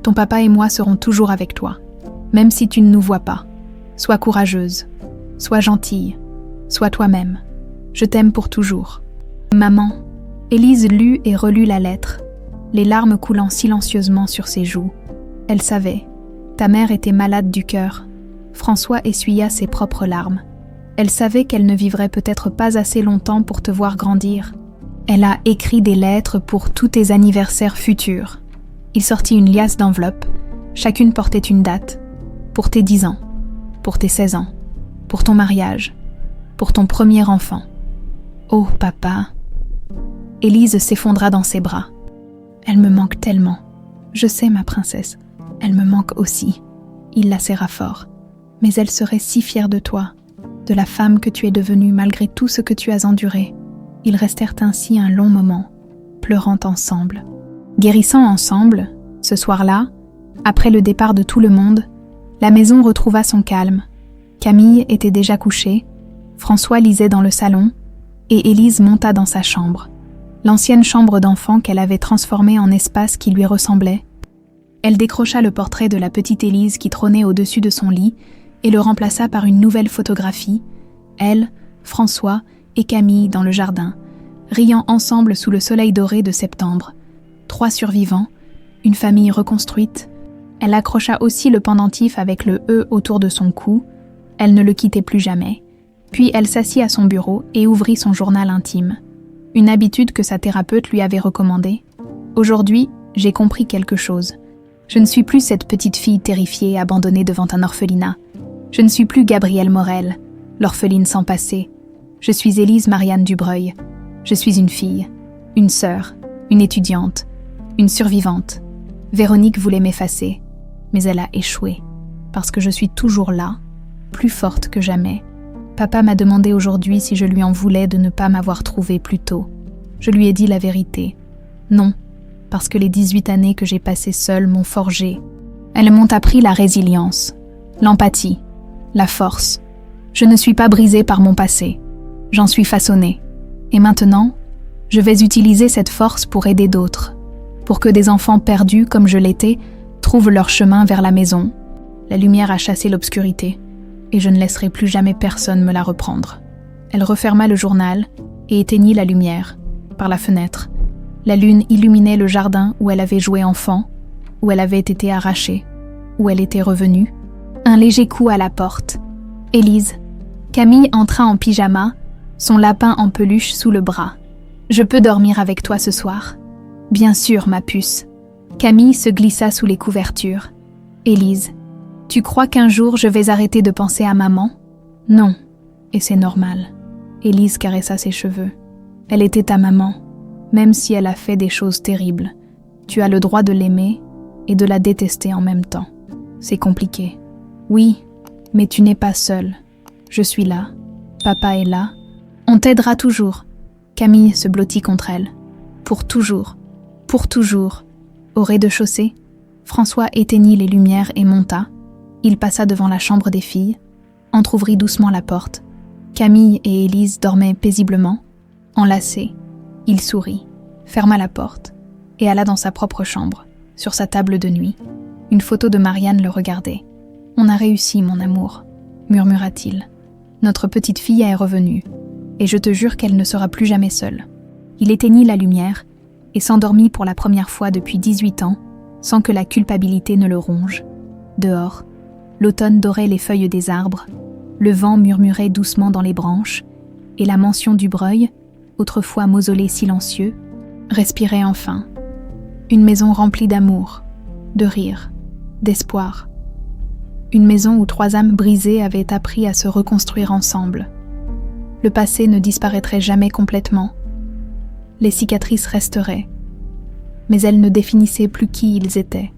A: ton papa et moi serons toujours avec toi, même si tu ne nous vois pas. Sois courageuse, sois gentille, sois toi-même. Je t'aime pour toujours. Maman. Élise lut et relut la lettre, les larmes coulant silencieusement sur ses joues. Elle savait. Ta mère était malade du cœur. François essuya ses propres larmes. Elle savait qu'elle ne vivrait peut-être pas assez longtemps pour te voir grandir. Elle a écrit des lettres pour tous tes anniversaires futurs. Il sortit une liasse d'enveloppes. Chacune portait une date. Pour tes 10 ans, pour tes 16 ans, pour ton mariage, pour ton premier enfant. Oh, papa. Élise s'effondra dans ses bras. Elle me manque tellement. Je sais, ma princesse. Elle me manque aussi. Il la serra fort. Mais elle serait si fière de toi, de la femme que tu es devenue malgré tout ce que tu as enduré. Ils restèrent ainsi un long moment, pleurant ensemble. Guérissant ensemble, ce soir-là, après le départ de tout le monde, la maison retrouva son calme. Camille était déjà couchée, François lisait dans le salon, et Élise monta dans sa chambre. L'ancienne chambre d'enfant qu'elle avait transformée en espace qui lui ressemblait. Elle décrocha le portrait de la petite Élise qui trônait au-dessus de son lit et le remplaça par une nouvelle photographie, elle, François et Camille dans le jardin, riant ensemble sous le soleil doré de septembre. 3 survivants, une famille reconstruite. Elle accrocha aussi le pendentif avec le E autour de son cou. Elle ne le quittait plus jamais. Puis elle s'assit à son bureau et ouvrit son journal intime. Une habitude que sa thérapeute lui avait recommandée. Aujourd'hui, j'ai compris quelque chose. Je ne suis plus cette petite fille terrifiée abandonnée devant un orphelinat. Je ne suis plus Gabrielle Morel, l'orpheline sans passé. Je suis Élise Marianne Dubreuil. Je suis une fille, une sœur, une étudiante, une survivante. Véronique voulait m'effacer, mais elle a échoué, parce que je suis toujours là, plus forte que jamais. Papa m'a demandé aujourd'hui si je lui en voulais de ne pas m'avoir trouvée plus tôt. Je lui ai dit la vérité. Non, parce que les 18 années que j'ai passées seule m'ont forgée. Elles m'ont appris la résilience, l'empathie, la force. Je ne suis pas brisée par mon passé. J'en suis façonnée. Et maintenant, je vais utiliser cette force pour aider d'autres. pour que des enfants perdus, comme je l'étais, trouvent leur chemin vers la maison. La lumière a chassé l'obscurité, et je ne laisserai plus jamais personne me la reprendre. Elle referma le journal et éteignit la lumière, par la fenêtre. La lune illuminait le jardin où elle avait joué enfant, où elle avait été arrachée, où elle était revenue. Un léger coup à la porte. Élise. Camille entra en pyjama, son lapin en peluche sous le bras. « Je peux dormir avec toi ce soir ?»« Bien sûr, ma puce. » Camille se glissa sous les couvertures. « Élise, tu crois qu'un jour je vais arrêter de penser à maman ?»« Non, et c'est normal. » Élise caressa ses cheveux. « Elle était ta maman, même si elle a fait des choses terribles. Tu as le droit de l'aimer et de la détester en même temps. C'est compliqué. Oui, mais tu n'es pas seule. Je suis là. Papa est là. On t'aidera toujours. » Camille se blottit contre elle. « Pour toujours. Pour toujours. » Au rez-de-chaussée, François éteignit les lumières et monta. Il passa devant la chambre des filles, entr'ouvrit doucement la porte. Camille et Élise dormaient paisiblement. Enlacés, il sourit, ferma la porte et alla dans sa propre chambre, sur sa table de nuit. Une photo de Marianne le regardait. « On a réussi, mon amour, » murmura-t-il. « Notre petite fille est revenue, et je te jure qu'elle ne sera plus jamais seule. » Il éteignit la lumière et s'endormit pour la première fois depuis 18 ans, sans que la culpabilité ne le ronge. Dehors, l'automne dorait les feuilles des arbres, le vent murmurait doucement dans les branches, et la mention du Breuil, autrefois mausolée silencieux, respirait enfin. Une maison remplie d'amour, de rire, d'espoir. Une maison où 3 âmes brisées avaient appris à se reconstruire ensemble. Le passé ne disparaîtrait jamais complètement. Les cicatrices resteraient, mais elles ne définissaient plus qui ils étaient.